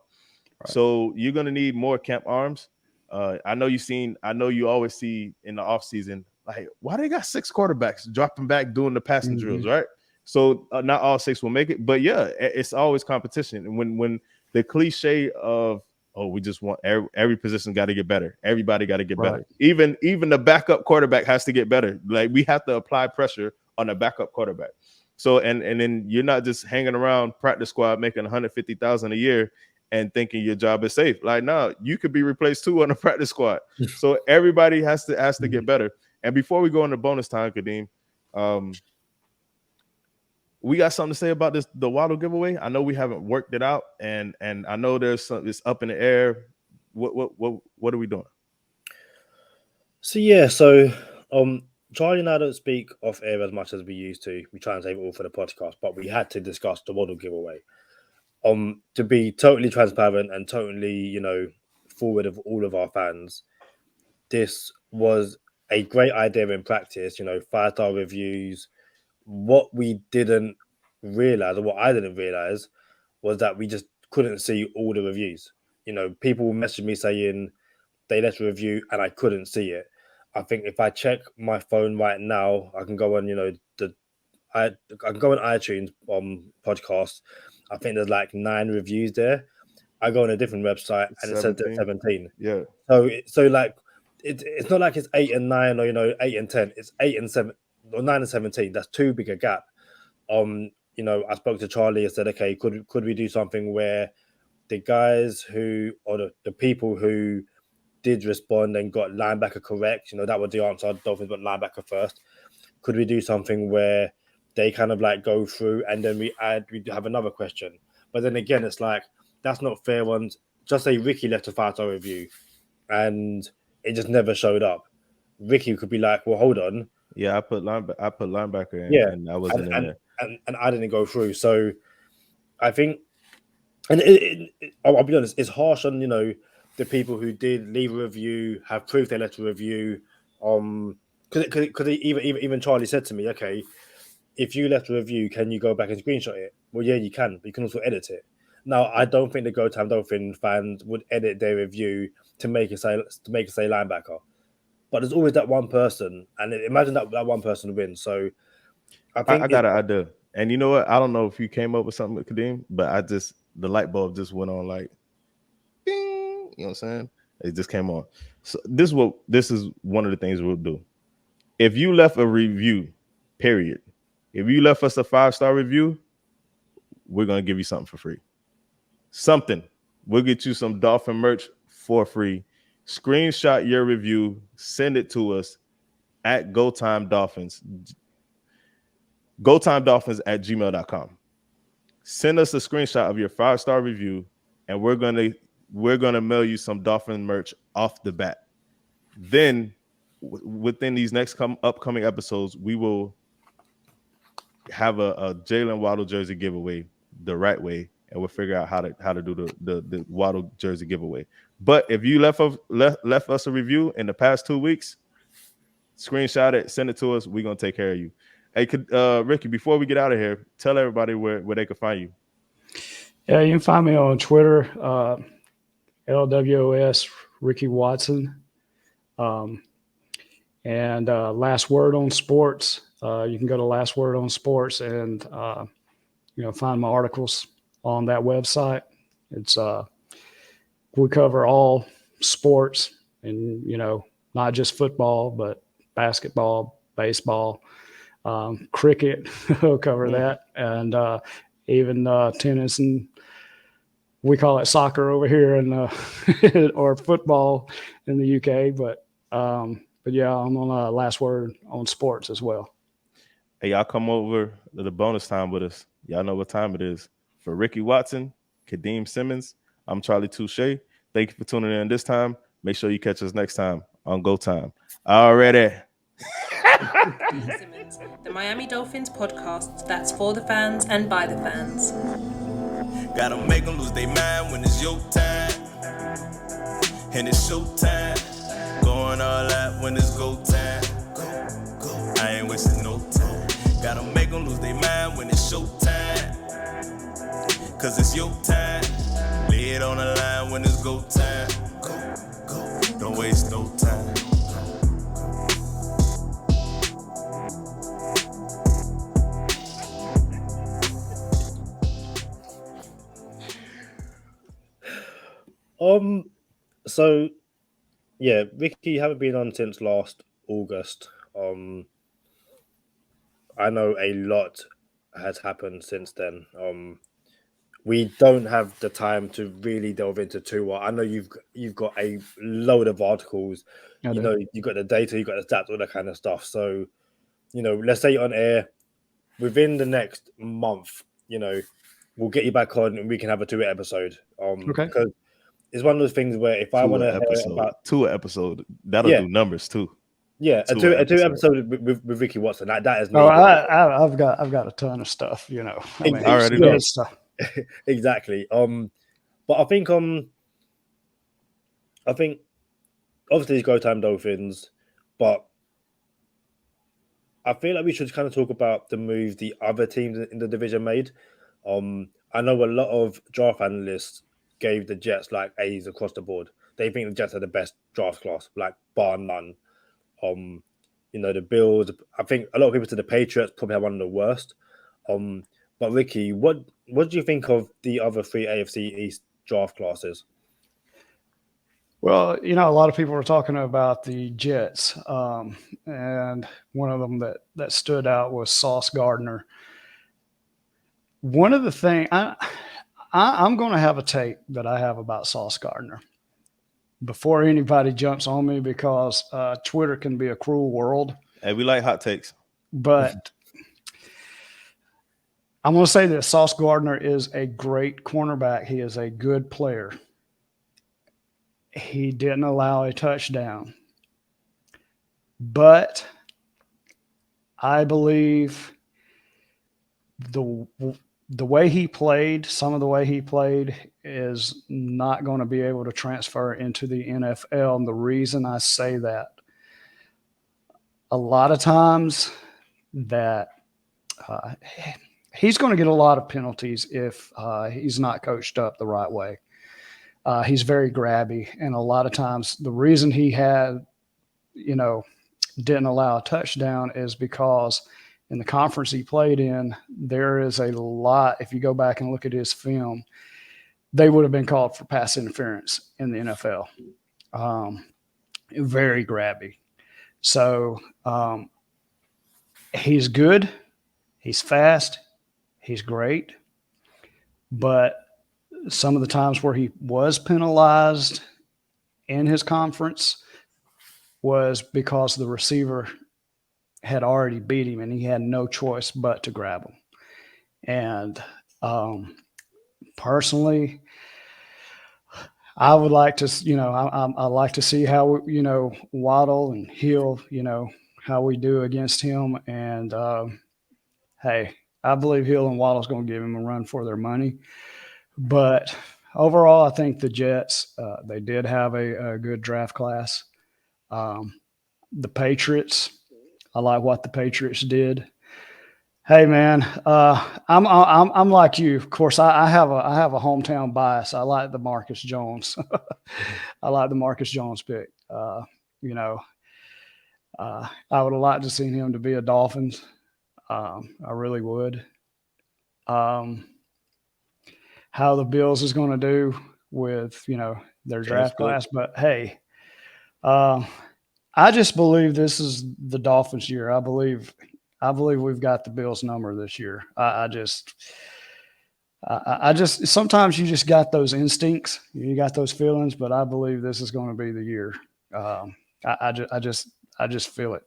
Right. So you're going to need more camp arms. I know you always see in the offseason, like, why they got 6 quarterbacks dropping back doing the passing drills, right? So not all 6 will make it, but yeah, it's always competition. And when the cliche of, oh, we just want every position got to get better. Everybody got to get better. Even the backup quarterback has to get better. Like, we have to apply pressure on the backup quarterback. So and then you're not just hanging around practice squad making $150,000 a year and thinking your job is safe. Like, no, you could be replaced too on the practice squad. So everybody has to get better. And before we go into bonus time, Kadeem, we got something to say about the Waddle giveaway. I know we haven't worked it out, and I know it's up in the air. What are we doing? So Charlie and I don't speak off air as much as we used to. We try and save it all for the podcast, but we had to discuss the Waddle giveaway. To be totally transparent and totally, you know, forward of all of our fans, this was a great idea in practice. You know, 5-star reviews. What we didn't realize, or what I didn't realize, was that we just couldn't see all the reviews. You know, people messaged me saying they left a review and I couldn't see it. I think if I check my phone right now, I can go on, you know, I can go on iTunes podcast. I think there's like 9 reviews there. I go on a different website and it says there's 17. Yeah. So like it's not like it's 8 and 9 or, you know, 8 and 10. It's 8 and 7 or 9 and 17. That's too big a gap. You know, I spoke to Charlie and said, okay, could we do something where the guys who, or the people who did respond and got linebacker correct, you know, that was the answer. Dolphins went linebacker first. Could we do something where they kind of like go through and then we have another question? But then again, it's like, that's not fair. Ones just say Ricky left a 5-star review and it just never showed up. Ricky could be like, well, hold on. Yeah, I put linebacker in, and I wasn't in there. And I didn't go through. So I think, and I'll be honest, it's harsh on, you know, the people who did leave a review, have proof they left a review. Because even Charlie said to me, okay, if you left a review, can you go back and screenshot it? Well, yeah, you can, but you can also edit it. Now, I don't think the Go Time Dolphin fans would edit their review to make it say linebacker. But there's always that one person, and imagine that one person wins. So I think I got an idea. And you know what? I don't know if you came up with something with Kadeem, but the light bulb just went on, like, ding, you know what I'm saying? It just came on. So this is one of the things we'll do. If you left a review, period, if you left us a 5-star review, we're going to give you something for free. Something. We'll get you some Dolphin merch for free. Screenshot your review, send it to us. at GoTimeDolphins. GoTimeDolphins@gmail.com. Send us a screenshot of your 5-star review, and we're gonna mail you some Dolphin merch off the bat. Then, within these next upcoming episodes, we will have a Jalen Waddle jersey giveaway the right way, and we'll figure out how to do the Waddle jersey giveaway. But if you left us a review in the past 2 weeks, screenshot it, send it to us. We're gonna take care of you. Hey, Ricky, before we get out of here, tell everybody where they can find you. Yeah, you can find me on Twitter, LWOS Ricky Watson. And Last Word on Sports. You can go to Last Word on Sports and find my articles on that website. It's we cover all sports, and not just football, but basketball, baseball, cricket. We'll cover that, and even tennis, and we call it soccer over here in or football in the UK. But yeah, I'm on Last Word on Sports as well. Hey, y'all come over to the bonus time with us. Y'all know what time it is. For Ricky Watson, Kadeem Simmons, I'm Charlie Touche. Thank you for tuning in this time. Make sure you catch us next time on Go Time. Already. Simmons, the Miami Dolphins podcast that's for the fans and by the fans. Gotta make them lose their mind when it's your time. And it's show time. Going all out when it's go time. I ain't wasting no time. Gotta make them lose their mind when it's show time. Cause it's your time. Lay it on the line when it's go time. Don't waste no time. So yeah, Ricky, you haven't been on since last August. I know a lot has happened since then. We don't have the time to really delve into too well. I know you've got a load of articles. You've got the data, you've got the stats, all that kind of stuff. So, let's say you're on air within the next month. We'll get you back on and we can have a 2 episode. Okay. Because it's one of those things where if I want to hear about 2 episode, that'll do numbers too. Yeah, a two episode with Ricky Watson. That is. Oh, I've got a ton of stuff. I mean, already know. Stuff. Exactly. But I think obviously it's Go Time Dolphins, but I feel like we should kind of talk about the move the other teams in the division made. I know a lot of draft analysts gave the Jets like A's across the board. They think the Jets are the best draft class, like bar none. The Bills, I think a lot of people said the Patriots probably have one of the worst. But Ricky, what do you think of the other 3 AFC East draft classes? Well, a lot of people were talking about the Jets, and one of them that stood out was Sauce Gardner. One of the things I'm going to have a take that I have about Sauce Gardner before anybody jumps on me, because Twitter can be a cruel world. Hey, we like hot takes. But I'm going to say that Sauce Gardner is a great cornerback. He is a good player. He didn't allow a touchdown. But I believe the way he played, some of the way he played is not going to be able to transfer into the NFL. And the reason I say that, a lot of times that he's going to get a lot of penalties if he's not coached up the right way. He's very grabby. And a lot of times the reason he didn't allow a touchdown is because in the conference he played in, there is a lot, if you go back and look at his film, they would have been called for pass interference in the NFL. Very grabby. So he's good. He's fast. He's great. But some of the times where he was penalized in his conference was because the receiver had already beat him, and he had no choice but to grab him. And personally, I would like to, I like to see how, Waddle and Hill, how we do against him. And hey, I believe Hill and Waddle's going to give him a run for their money. But overall, I think the Jets, they did have a good draft class. The Patriots, I like what the Patriots did. Hey man, I'm like you. Of course, I have a hometown bias. I like the Marcus Jones. I like the Marcus Jones pick. I would have liked to seen him to be a Dolphins. I really would. How the Bills is going to do with their draft class, but hey, I just believe this is the Dolphins' year. I believe we've got the Bills' number this year. I just sometimes you just got those instincts, you got those feelings, but I believe this is going to be the year. I just feel it.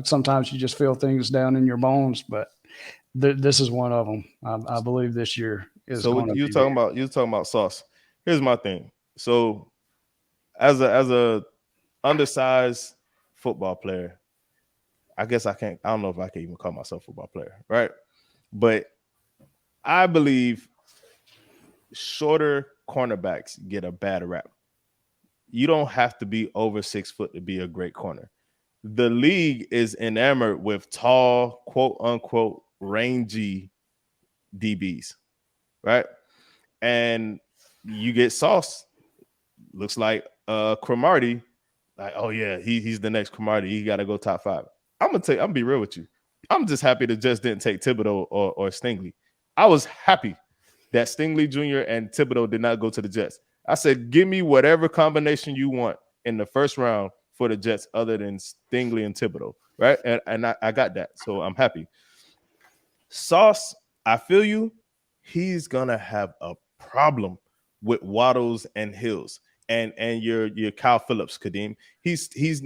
Sometimes you just feel things down in your bones, but this is one of them. I believe this year is. So going to you be talking about Sauce. Here's my thing. So as a undersized football player, I guess I don't know if I can even call myself a football player, right? But I believe shorter cornerbacks get a bad rap. You don't have to be over 6 foot to be a great corner. The league is enamored with tall, quote unquote, rangy DBs, right? And you get Sauce. Looks like Cromartie. Like, oh yeah, he's the next Cromartie. He got to go top 5. I'm gonna be real with you. I'm just happy that Jets didn't take Thibodeau or Stingley. I was happy that Stingley Jr. and Thibodeau did not go to the Jets. I said, give me whatever combination you want in the first round for the Jets other than Stingley and Thibodeau, right? And I got that, so I'm happy. Sauce, I feel you. He's gonna have a problem with Waddles and Hills and your Kyle Phillips, Kadeem. He's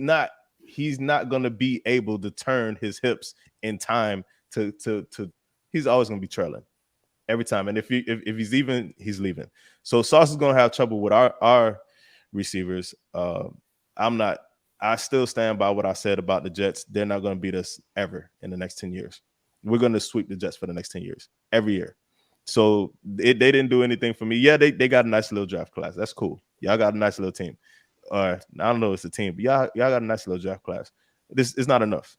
not gonna be able to turn his hips in time to he's always gonna be trailing every time. And if he's leaving, he's leaving. So Sauce is gonna have trouble with our receivers. I still stand by what I said about the Jets. They're not gonna beat us ever in the next 10 years. We're gonna sweep the Jets for the next 10 years, every year. So they didn't do anything for me. Yeah, they got a nice little draft class. That's cool. Y'all got a nice little team. I don't know if it's a team, but y'all got a nice little draft class. This is not enough.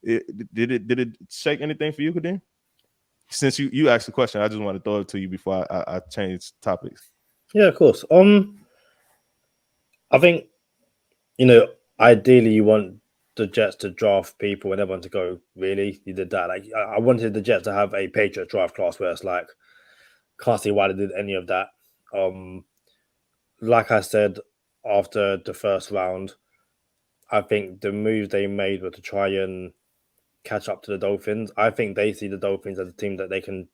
Did it shake anything for you, Kadeem? Since you asked the question, I just want to throw it to you before I change topics. Yeah, of course. I think, ideally you want the Jets to draft people and everyone to go, really? You did that. Like, I wanted the Jets to have a Patriot draft class where it's like, can't see why they did any of that. Like I said, after the first round, I think the move they made were to try and catch up to the Dolphins. I think they see the Dolphins as a team that they can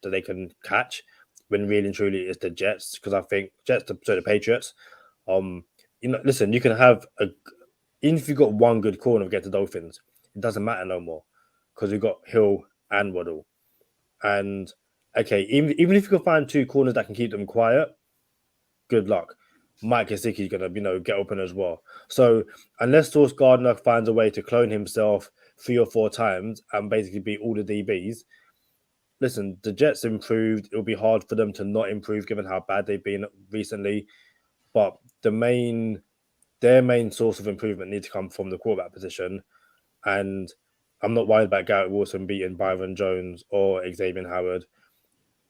catch, when really and truly it's the Jets. Because I think the Patriots. Listen, you can have even if you've got one good corner against the Dolphins, it doesn't matter no more, because we've got Hill and Waddle. And okay, even if you can find 2 corners that can keep them quiet, good luck. Mike Gesicki's going to, get open as well. So unless Sauce Gardner finds a way to clone himself 3 or 4 times and basically beat all the DBs, listen, the Jets improved. It'll be hard for them to not improve given how bad they've been recently. But their main source of improvement needs to come from the quarterback position. And I'm not worried about Garrett Wilson beating Byron Jones or Xavier Howard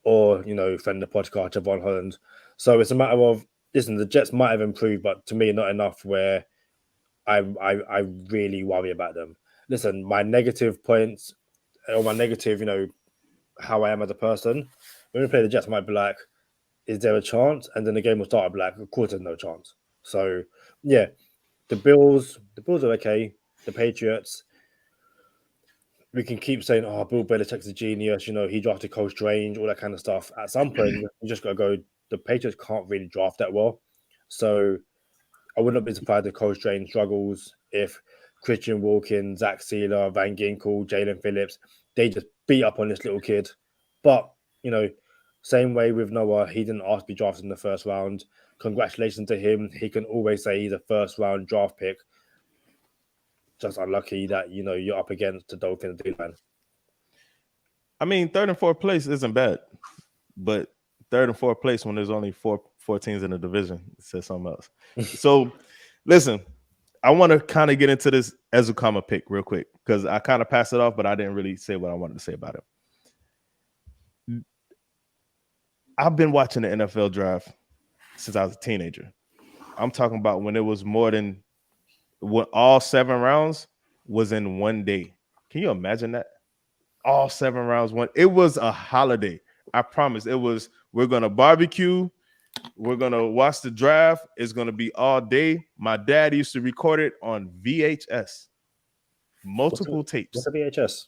or, Fender Podcast, Javon Holland. So it's a matter of, listen, the Jets might have improved, but to me, not enough where I really worry about them. Listen, my negative points or my negative, how I am as a person, when we play the Jets, I might be like, is there a chance? And then the game will start, I'll be like, of course there's no chance. So, yeah, the Bills are okay. The Patriots, we can keep saying, oh, Bill Belichick's a genius, he drafted Coach Strange, all that kind of stuff. At some point, you just got to go, the Patriots can't really draft that well. So I would not be surprised if Coach Strange struggles, if Christian Wilkins, Zach Sealer, Van Ginkel, Jalen Phillips, they just beat up on this little kid. But, same way with Noah, he didn't ask to be drafted in the first round. Congratulations to him. He can always say he's a first round draft pick. Just unlucky that, you're up against the Dolphins D-line. I mean, 3rd and 4th place isn't bad, but 3rd and 4th place when there's only four teams in the division, it says something else. So, listen, I want to kind of get into this Ezukanma pick real quick because I kind of passed it off, but I didn't really say what I wanted to say about it. I've been watching the NFL draft since I was a teenager. I'm talking about when it was more than when all 7 rounds was in one day. Can you imagine that? All 7 rounds, it was a holiday. I promise. It was, we're going to barbecue. We're going to watch the draft. It's going to be all day. My dad used to record it on VHS. Multiple tapes. What's a VHS?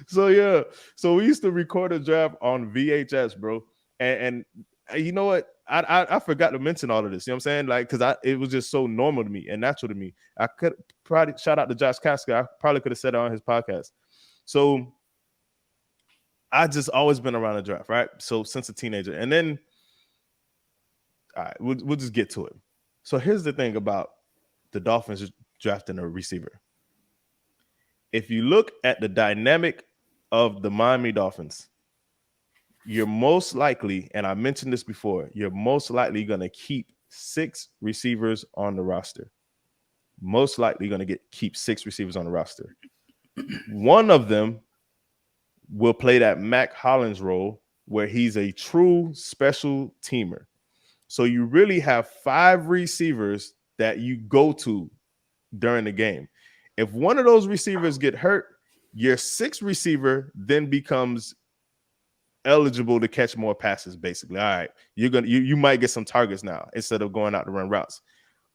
So we used to record a draft on VHS, bro. And you know what? I forgot to mention all of this. You know what I'm saying? Like, because it was just so normal to me and natural to me. I could probably shout out to Josh Casca. I probably could have said it on his podcast. So I just always been around the draft, right? So since a teenager. And then, all right, we'll just get to it. So here's the thing about the Dolphins drafting a receiver. If you look at the dynamic of the Miami Dolphins, you're most likely, and I mentioned this before, you're most likely going to keep 6 receivers on the roster. Most likely going to keep 6 receivers on the roster. One of them will play that Mac Hollins role where he's a true special teamer. So you really have 5 receivers that you go to during the game. If one of those receivers get hurt, your 6th receiver then becomes eligible to catch more passes, basically. All right, you might get some targets now instead of going out to run routes.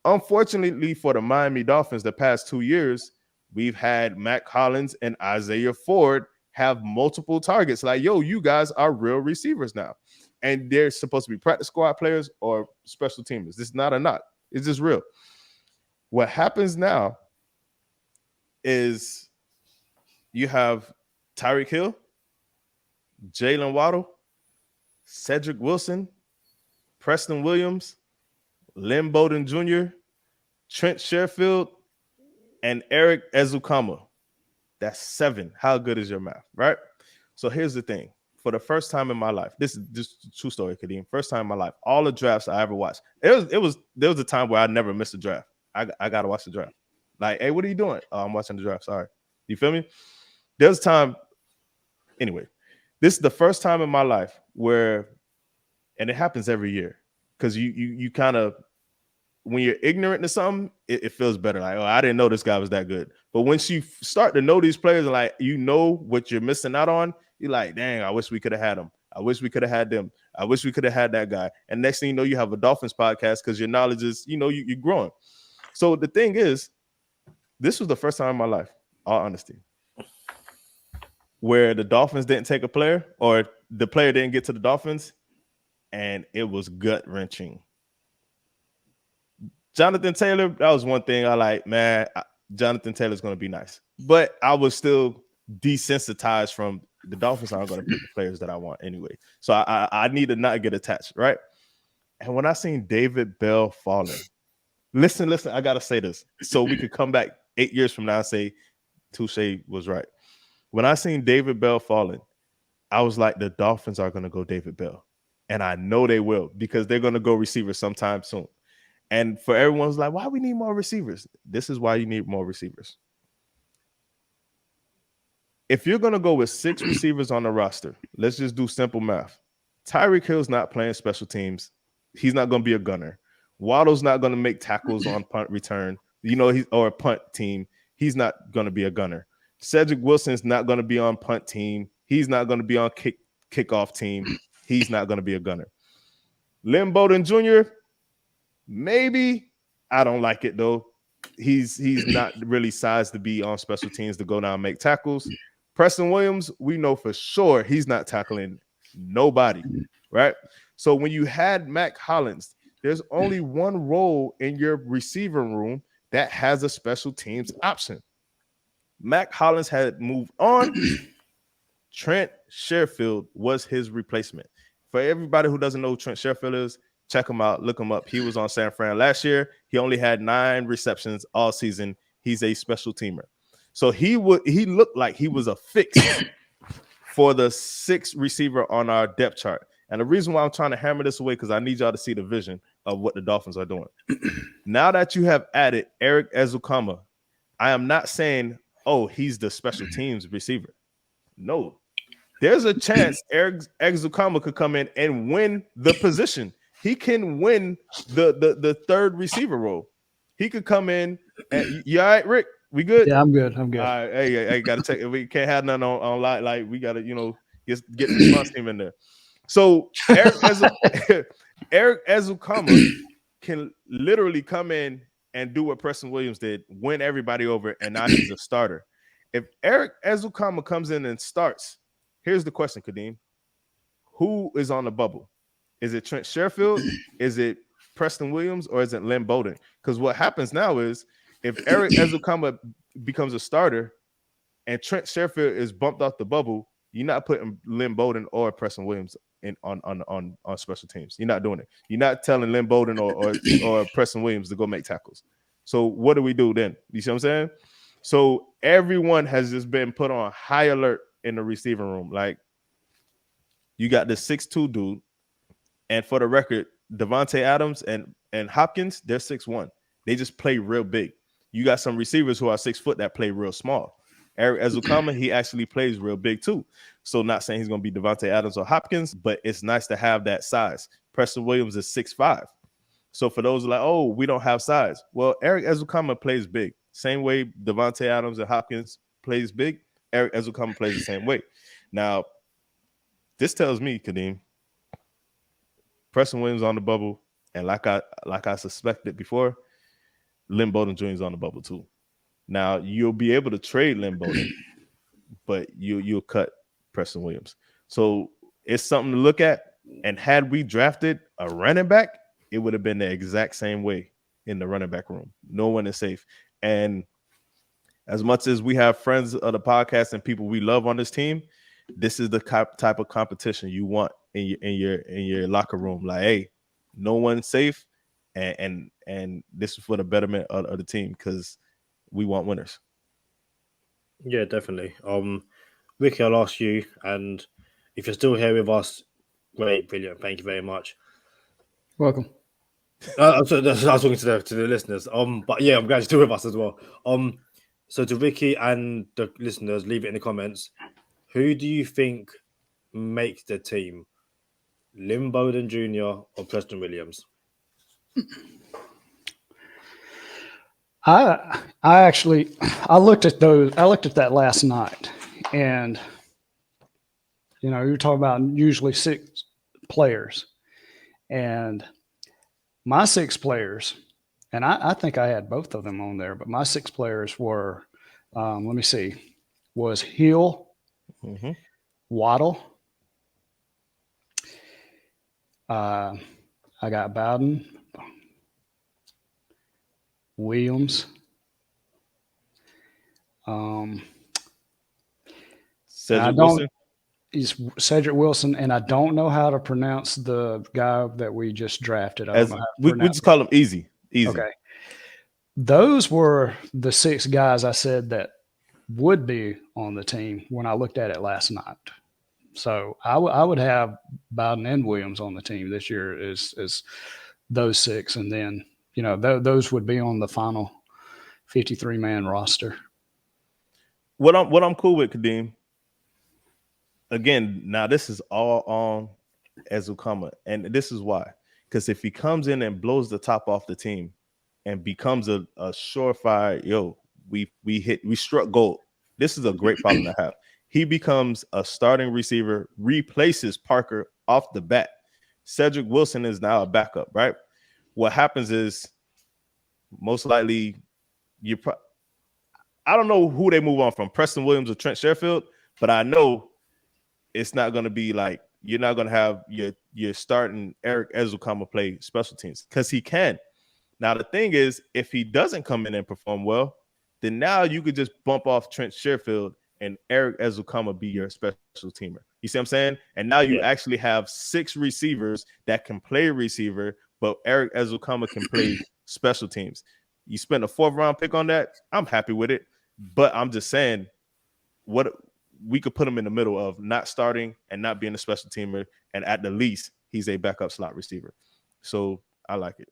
Unfortunately for the Miami Dolphins, the past 2 years, we've had Mac Hollins and Isaiah Ford have multiple targets. Like, yo, you guys are real receivers now. And they're supposed to be practice squad players or special teamers. This is not a knock. It's just real. What happens now is you have Tyreek Hill, Jalen Waddle, Cedric Wilson, Preston Williams, Lynn Bowden Jr., Trent Sherfield, and Eric Ezukanma. That's 7. How good is your math, right? So here's the thing. For the first time in my life, this is just a true story, Kadeem. First time in my life, all the drafts I ever watched. There was a time where I never missed a draft. I gotta watch the draft. Like, hey, what are you doing? Oh, I'm watching the draft. Sorry. You feel me? There's time. Anyway, this is the first time in my life where, and it happens every year, because you kind of, when you're ignorant to something, it feels better. Like, oh, I didn't know this guy was that good. But once you start to know these players and like, you know what you're missing out on, you're like, dang, I wish we could have had them. I wish we could have had them. I wish we could have had that guy. And next thing you know, you have a Dolphins podcast because your knowledge is, you're growing. So the thing is, this was the first time in my life, all honesty, where the Dolphins didn't take a player or the player didn't get to the Dolphins, and it was gut-wrenching. Jonathan Taylor, that was one thing I like, man. Jonathan Taylor's going to be nice. But I was still desensitized from the Dolphins aren't going to pick the players that I want anyway. So I need to not get attached, right? And when I seen David Bell falling, listen, I got to say this so we could come back 8 years from now and say Touche was right. When I seen David Bell falling, I was like, the Dolphins are going to go David Bell. And I know they will because they're going to go receiver sometime soon. And for everyone who's like, why we need more receivers? This is why you need more receivers. If you're going to go with 6 receivers on the roster, let's just do simple math. Tyreek Hill's not playing special teams. He's not going to be a gunner. Waddle's not going to make tackles on punt return, or a punt team. He's not going to be a gunner. Cedric Wilson's not going to be on punt team. He's not going to be on kickoff team. He's not going to be a gunner. Lynn Bowden Jr., maybe. I don't like it, though. He's not really sized to be on special teams to go down and make tackles. Preston Williams, we know for sure he's not tackling nobody, right? So when you had Mac Hollins, there's only one role in your receiving room that has a special teams option. Mac Hollins had moved on. Trent Sherfield was his replacement. For everybody who doesn't know who Trent Sherfield is, check him out, look him up. He was on San Fran last year. He only had 9 receptions all season. He's a special teamer. So he looked like he was a fix for the 6th receiver on our depth chart. And the reason why I'm trying to hammer this away, because I need y'all to see the vision of what the Dolphins are doing. Now that you have added Eric Ezukama, I am not saying, oh, he's the special teams receiver. No. There's a chance Eric Ezukama could come in and win the position. He can win the 3rd receiver role. He could come in. And, you all right, Rick? We good? Yeah, I'm good. I'm good. All right, hey, gotta check. We can't have nothing on live. Like we gotta, get the response team in there. So Eric Ezukama can literally come in and do what Preston Williams did, win everybody over, and now he's a starter. If Eric Ezukama comes in and starts, here's the question, Kadeem. Who is on the bubble? Is it Trent Sherfield? Is it Preston Williams? Or is it Lynn Bowden? Because what happens now is if Eric Ezukama becomes a starter and Trent Sherfield is bumped off the bubble, you're not putting Lynn Bowden or Preston Williams in on special teams. You're not doing it. You're not telling Lynn Bowden or Preston Williams to go make tackles. So what do we do then? You see what I'm saying? So everyone has just been put on high alert in the receiving room. Like you got the 6'2" dude, and for the record, Devontae Adams and Hopkins, they're 6'1". They just play real big. You got some receivers who are 6 foot that play real small. Eric Ezukama, he actually plays real big too. So not saying he's going to be Devontae Adams or Hopkins, but it's nice to have that size. Preston Williams is 6'5". So for those like, oh, we don't have size. Well, Eric Ezukama plays big. Same way Devontae Adams and Hopkins plays big, Eric Ezukama plays the same way. Now, this tells me, Kadeem, Preston Williams on the bubble, and like I suspected before, Lynn Bowden Jr. is on the bubble too. Now you'll be able to trade Lynn Bowden, but you'll cut Preston Williams. So it's something to look at. And had we drafted a running back, it would have been the exact same way in the running back room. No one is safe. And as much as we have friends of the podcast and people we love on this team, this is the type of competition you want in your locker room. Like, hey, no one's safe, and this is for the betterment of the team because we want winners. Yeah, definitely. Ricky, I'll ask you, and if you're still here with us, great, brilliant. Thank you very much. Welcome. I was talking to the listeners. But yeah, I'm glad you're still with us as well. So to Ricky and the listeners, leave it in the comments. Who do you think makes the team? Lynn Bowden Jr. or Preston Williams? I looked at those. I looked at that last night, and you're talking about usually 6 players, and my 6 players, and I think I had both of them on there, but my 6 players were, let me see, was Hill, Waddle, I got Bowden, Williams, Cedric Wilson. He's Cedric Wilson, and I don't know how to pronounce the guy that we just drafted. We just call him Easy. Okay. Those were the 6 guys I said that would be on the team when I looked at it last night. So I would have Bowden and Williams on the team this year is those 6. And then, those would be on the final 53-man roster. What I'm cool with, Kadeem, again, now this is all on Ezukama. And this is why. Because if he comes in and blows the top off the team and becomes a surefire, we struck gold. This is a great problem to have. He becomes a starting receiver, replaces Parker off the bat. Cedric Wilson is now a backup, right? What happens is most likely I don't know who they move on from, Preston Williams or Trent Sherfield, but I know it's not going to be like you're not going to have your starting Eric Ezukanma play special teams because he can. Now, the thing is, if he doesn't come in and perform well, then now you could just bump off Trent Sherfield and Eric Ezukanma be your special teamer. You see what I'm saying? And now you actually have 6 receivers that can play receiver, but Eric Ezukanma can play special teams. You spent a 4th round pick on that. I'm happy with it. But I'm just saying what we could put him in the middle of not starting and not being a special teamer. And at the least, he's a backup slot receiver. So I like it.